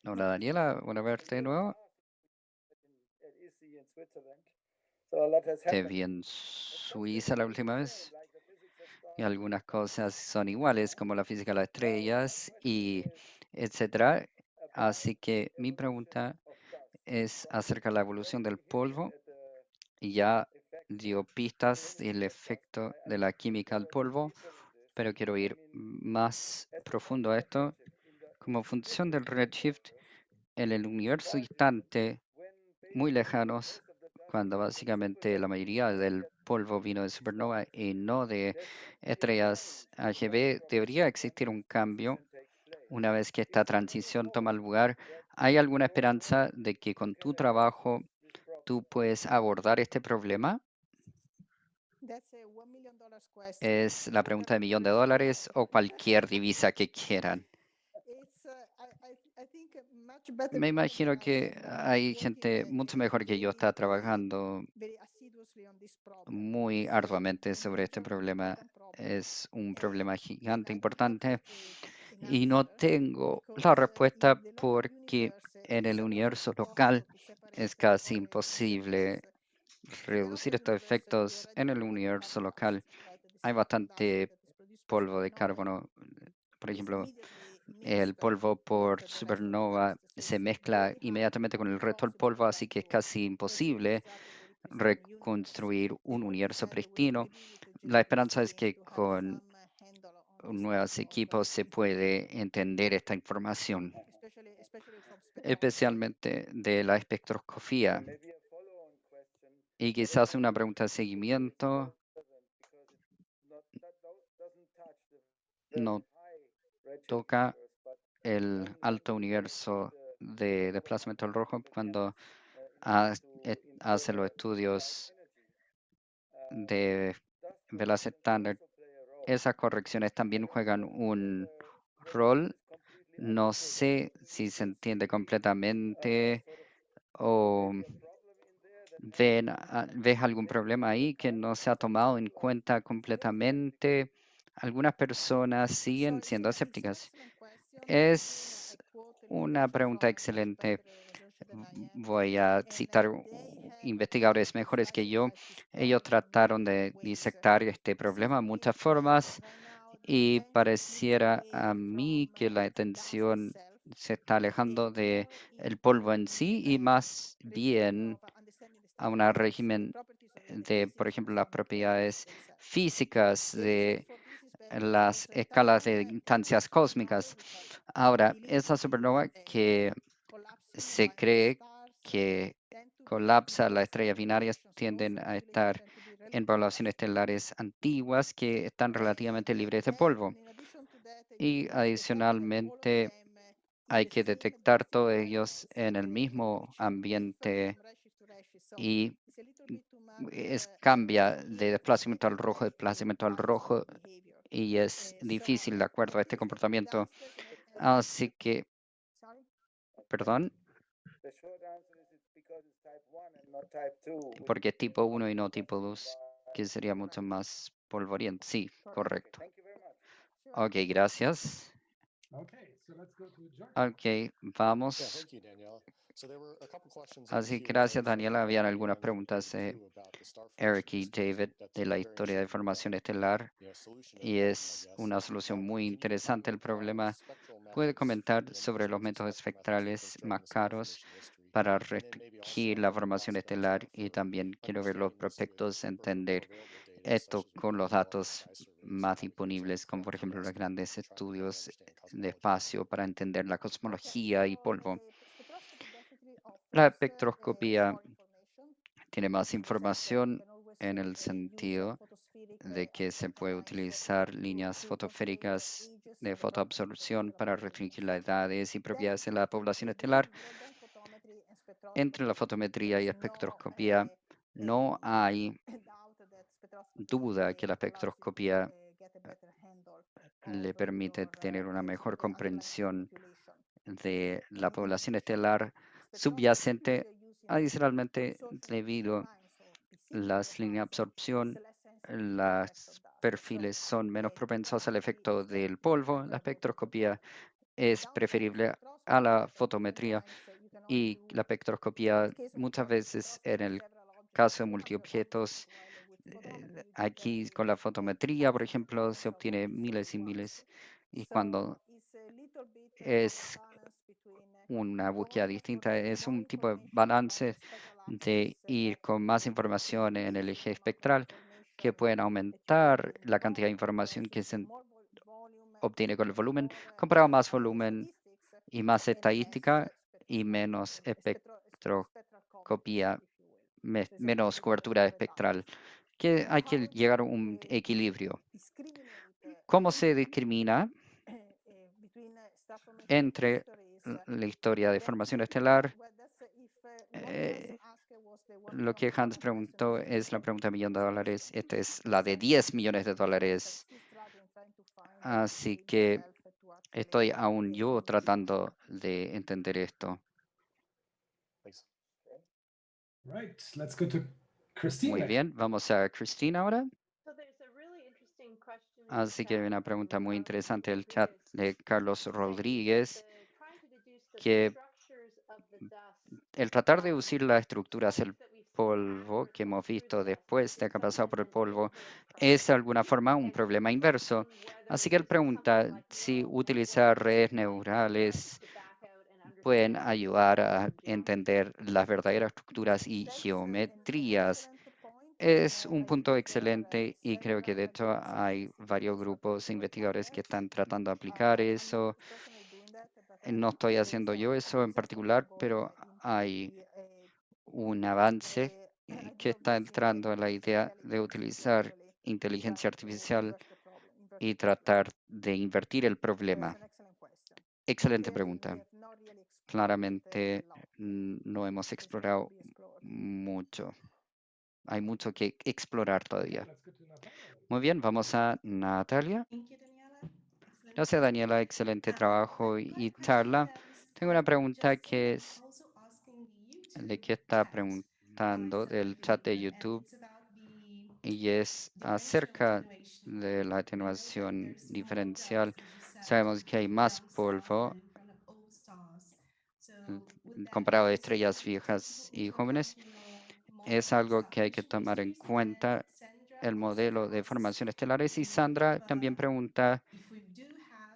Speaker 2: Hola Daniela, bueno verte de nuevo. Te vi en Suiza la última vez y algunas cosas son iguales como la física de las estrellas y etcétera. Así que mi pregunta es acerca de la evolución del polvo y ya dio pistas del efecto de la química del polvo, pero quiero ir más profundo a esto. Como función del redshift en el universo distante, muy lejanos, cuando básicamente la mayoría del polvo vino de supernova y no de estrellas AGB, debería existir un cambio una vez que esta transición toma lugar. ¿Hay alguna esperanza de que con tu trabajo tú puedes abordar este problema? Es la pregunta de $1.000.000 o cualquier divisa que quieran. Me imagino que hay gente mucho mejor que yo está trabajando muy arduamente sobre este problema. Es un problema gigante, importante, y no tengo la respuesta porque en el universo local es casi imposible reducir estos efectos en el universo local. Hay bastante polvo de carbono. Por ejemplo, el polvo por supernova se mezcla inmediatamente con el resto del polvo, así que es casi imposible reconstruir un universo pristino. La esperanza es que con nuevos equipos se puede entender esta información, especialmente de la espectroscopía. Y quizás una pregunta de seguimiento. No toca el alto universo de desplazamiento al rojo cuando hace los estudios de Velocidad estándar. Esas correcciones también juegan un rol. No sé si se entiende completamente o ves algún problema ahí que no se ha tomado en cuenta completamente. Algunas personas siguen siendo escépticas. Es una pregunta excelente. Voy a citar investigadores mejores que yo. Ellos trataron de disectar este problema de muchas formas y pareciera a mí que la atención se está alejando de el polvo en sí y más bien a un régimen de, por ejemplo, las propiedades físicas de las escalas de distancias cósmicas. Ahora, esa supernova que se cree que colapsa las estrellas binarias tienden a estar en poblaciones estelares antiguas que están relativamente libres de polvo. Y adicionalmente hay que detectar todos ellos en el mismo ambiente y cambia de desplazamiento al rojo y es difícil de acuerdo a este comportamiento. Así que, perdón, porque es tipo 1 y no tipo 2, que sería mucho más polvoriento. Sí, correcto. Ok, gracias.
Speaker 1: Okay, so let's go to George.
Speaker 2: Ok,
Speaker 3: Yeah,
Speaker 2: vamos.
Speaker 3: thank you, Danielle. So there were a couple questions in the
Speaker 2: Así que
Speaker 3: Q&A
Speaker 2: gracias,
Speaker 3: from
Speaker 2: Daniela. Habían
Speaker 3: Eric
Speaker 2: algunas
Speaker 3: Young and
Speaker 2: preguntas
Speaker 3: David
Speaker 2: de
Speaker 3: Hu about the star
Speaker 2: Eric
Speaker 3: formation
Speaker 2: y David
Speaker 3: discussion. That's
Speaker 2: de
Speaker 3: a
Speaker 2: la
Speaker 3: very
Speaker 2: historia de
Speaker 3: interesting
Speaker 2: formación estelar
Speaker 3: solution to the
Speaker 2: y
Speaker 3: problem, I
Speaker 2: es
Speaker 3: guess.
Speaker 2: una solución muy
Speaker 3: Can you talk
Speaker 2: interesante el
Speaker 3: about how
Speaker 2: problema.
Speaker 3: spectral
Speaker 2: ¿Puede
Speaker 3: methods,
Speaker 2: comentar
Speaker 3: the
Speaker 2: sobre los
Speaker 3: emergence of
Speaker 2: métodos
Speaker 3: spectral methods can
Speaker 2: espectrales
Speaker 3: constrain
Speaker 2: más
Speaker 3: the star
Speaker 2: caros
Speaker 3: formation history?
Speaker 2: para
Speaker 3: And then maybe
Speaker 2: restringir
Speaker 3: also
Speaker 2: la
Speaker 3: any
Speaker 2: formación
Speaker 3: prospects
Speaker 2: estelar? Y
Speaker 3: for
Speaker 2: también quiero ver los
Speaker 3: understanding this
Speaker 2: prospectos,
Speaker 3: with more
Speaker 2: entender
Speaker 3: available data,
Speaker 2: esto
Speaker 3: such as with
Speaker 2: con
Speaker 3: the
Speaker 2: los datos
Speaker 3: LMSI surveys,
Speaker 2: más
Speaker 3: how we can track
Speaker 2: disponibles, como por ejemplo los
Speaker 3: dust and
Speaker 2: grandes
Speaker 3: try to better
Speaker 2: estudios
Speaker 3: understand
Speaker 2: de
Speaker 3: cosmology.
Speaker 2: espacio para entender la cosmología y polvo. La
Speaker 4: La
Speaker 2: espectroscopía tiene más información en el sentido de que se puede utilizar líneas fotosféricas de fotoabsorción para restringir las edades y propiedades de la población estelar. Entre la fotometría y espectroscopía no hay duda que la espectroscopía le permite tener una mejor comprensión de la población estelar subyacente. Adicionalmente, debido a las líneas de absorción, los perfiles son menos propensos al efecto del polvo. La espectroscopía es preferible a la fotometría y la espectroscopía muchas veces en el caso de multiobjetos, aquí con la fotometría, por ejemplo, se obtiene miles y miles y cuando es una búsqueda distinta, es un tipo de balance de ir con más información en el eje espectral que pueden aumentar la cantidad de información que se obtiene con el volumen, comparado a más volumen y más estadística y menos espectroscopía, menos cobertura espectral. que hay que llegar a un equilibrio. ¿Cómo se discrimina entre la historia de formación estelar? Lo que Hans preguntó es la pregunta de $1.000.000. Esta es la de $10 millones. Así que estoy aún yo tratando de entender esto.
Speaker 3: Thanks.
Speaker 1: Right, let's go to Christine
Speaker 2: Muy
Speaker 1: next.
Speaker 2: bien, vamos a Cristina ahora. Así que hay una pregunta muy interesante en el chat de Carlos Rodríguez, que el tratar de deducir las estructuras del polvo que hemos visto después de que ha pasado por el polvo es de alguna forma un problema inverso. Así que él pregunta si utilizar redes neurales pueden ayudar a entender las verdaderas estructuras y geometrías. Es un punto excelente y creo que de hecho hay varios grupos de investigadores que están tratando de aplicar eso. No estoy haciendo yo eso en particular, pero hay un avance que está entrando en la idea de utilizar inteligencia artificial y tratar de invertir el problema. Excelente pregunta. Claramente no hemos explorado mucho. Hay mucho que explorar todavía.
Speaker 1: Let's go to Natalia.
Speaker 2: Muy bien, vamos a Natalia.
Speaker 4: Thank you, Daniela. Excellent
Speaker 2: Gracias, Daniela. Excelente trabajo y charla. Tengo una pregunta que es de qué está preguntando del chat de YouTube y es acerca de la atenuación diferencial. Sabemos que hay más polvo comparado a estrellas viejas y jóvenes. Es algo que hay que tomar en cuenta el modelo de formación estelares. Y Sandra también pregunta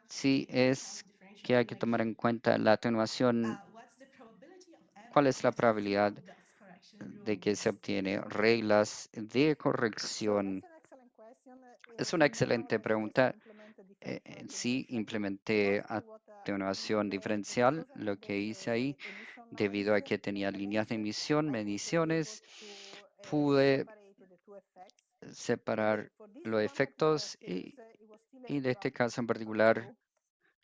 Speaker 2: si es que hay que tomar en cuenta la atenuación. ¿Cuál es la probabilidad de que se obtiene reglas de corrección? Es una excelente pregunta. Sí, implementé atenuación diferencial, lo que hice ahí, debido a que tenía líneas de emisión, mediciones, pude separar los efectos y de este caso en particular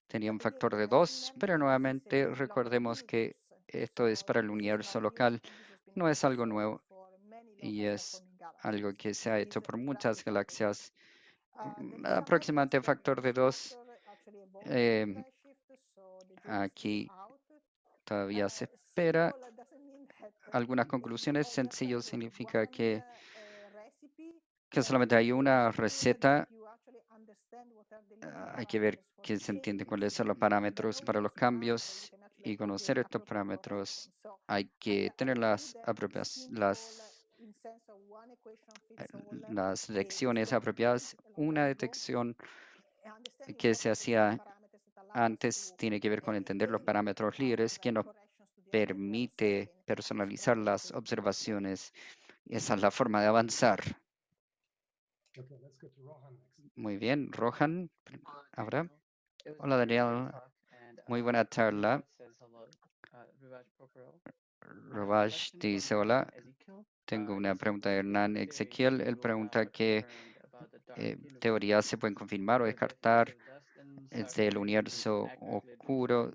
Speaker 2: tenía un factor de 2, pero nuevamente recordemos que esto es para el universo local, no es algo nuevo y es algo que se ha hecho por muchas galaxias. Aproximadamente factor de 2. Aquí todavía se espera. Algunas conclusiones. Sencillo significa que solamente hay una receta. Hay que ver que se entiende cuáles son los parámetros para los cambios y conocer estos parámetros. Hay que tener las lecciones apropiadas. Una detección que se hacía antes tiene que ver con entender los parámetros líderes que nos permite personalizar las observaciones. Esa es la forma de avanzar.
Speaker 1: Okay, let's go to Rohan next.
Speaker 2: Muy bien, Rohan, ahora. Hola, Daniel. Muy buena charla. Robash dice, hola, tengo una pregunta de Hernán Ezequiel. Él pregunta qué teorías se pueden confirmar o descartar del universo oscuro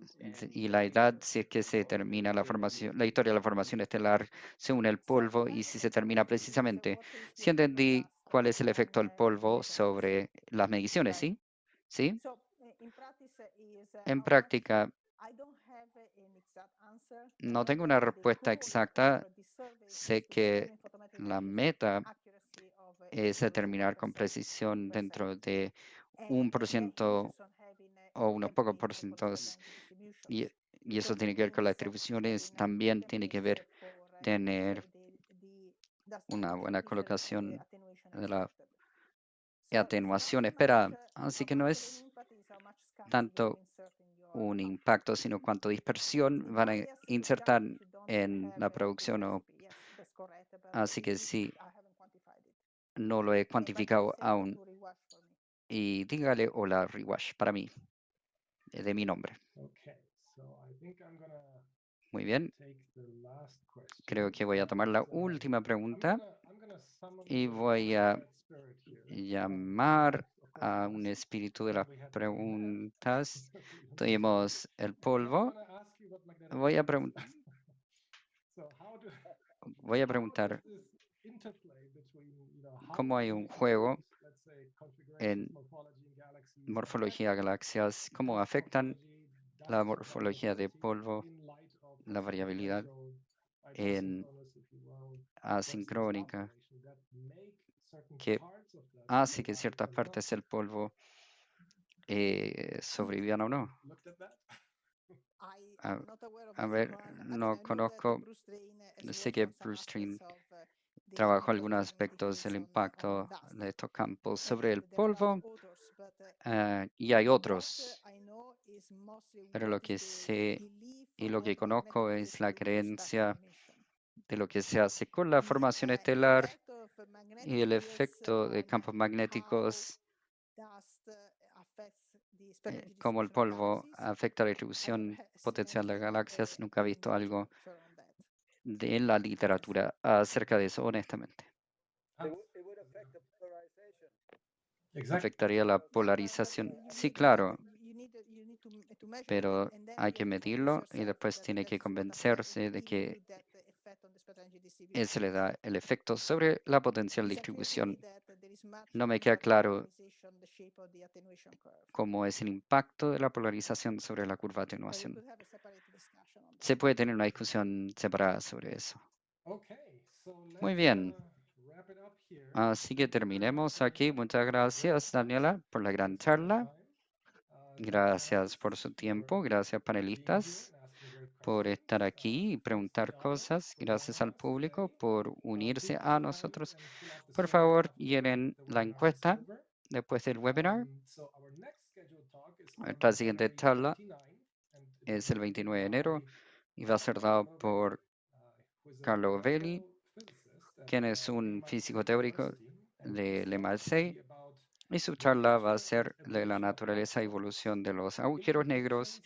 Speaker 2: y la edad, si es que se determina la formación, la historia de la formación estelar según el polvo y si se termina precisamente. Si entendí cuál es el efecto del polvo sobre las mediciones, ¿sí? ¿Sí? En práctica, no tengo una respuesta exacta. Sé que la meta es determinar con precisión dentro de 1% o unos pocos porcientos y eso tiene que ver con las distribuciones. También tiene que ver tener una buena colocación de la atenuación esperada. Así que no es tanto un impacto, sino cuánto dispersión van a insertar en la producción. Así que sí, no lo he cuantificado aún. Y dígale hola, Rewash, para mí, de mi nombre.
Speaker 1: Okay, so I think I'm gonna
Speaker 2: Muy bien,
Speaker 1: take the last question.
Speaker 2: creo que voy a tomar la última pregunta. Y voy a llamar a un espíritu de las preguntas. Tuvimos el polvo. Voy a preguntar cómo hay un juego en morfología de galaxias, cómo afectan la morfología de polvo, la variabilidad en asincrónica, que hace que ciertas partes del polvo sobrevivan o no. A ver, no conozco, sé que Bruce Train trabajó algunos aspectos del impacto de estos campos sobre el polvo y hay otros, pero lo que sé y lo que conozco es la creencia de lo que se hace con la formación estelar y el efecto de campos magnéticos, como el polvo afecta la distribución potencial de galaxias. Nunca he visto algo de la literatura acerca de eso, honestamente. Afectaría la polarización. Sí, claro, pero hay que medirlo y después tiene que convencerse de que ese le da el efecto sobre la potencial distribución. No me queda claro cómo es el impacto de la polarización sobre la curva de atenuación. Se puede tener una discusión separada sobre eso. Muy bien. Así que terminemos aquí. Muchas gracias, Daniela, por la gran charla. Gracias por su tiempo. Gracias, panelistas, por estar aquí y preguntar cosas. Gracias al público por unirse a nosotros. Por favor, llenen la encuesta después del webinar. Nuestra siguiente charla es el 29 de enero y va a ser dado por Carlo Velli, quien es un físico teórico de Le Marseille, y su charla va a ser de la naturaleza y evolución de los agujeros negros,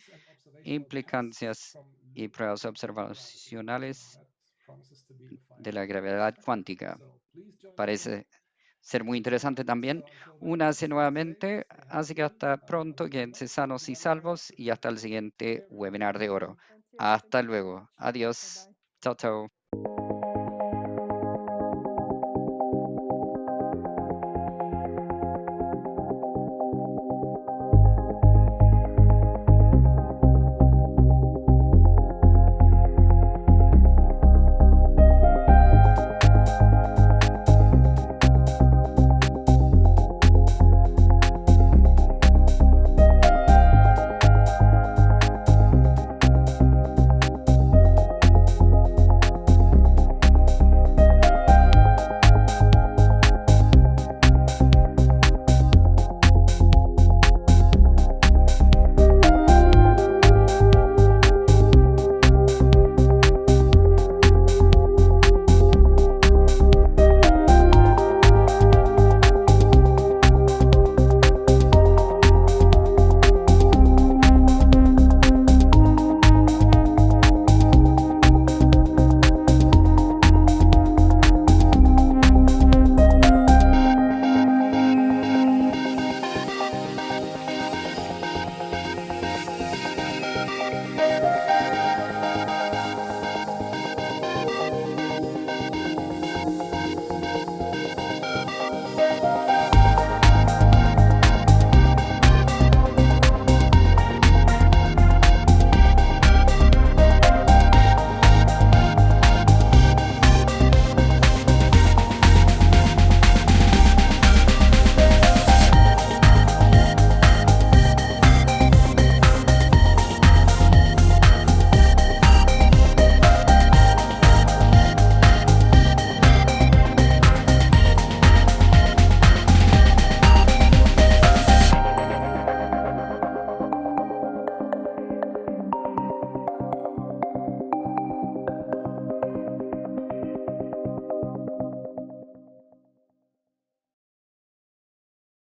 Speaker 2: implicancias y pruebas observacionales de la gravedad cuántica. Parece ser muy interesante también. Únase nuevamente, así que hasta pronto, quédense sanos y salvos y hasta el siguiente webinar de oro. Hasta luego. Adiós. Chao, chao.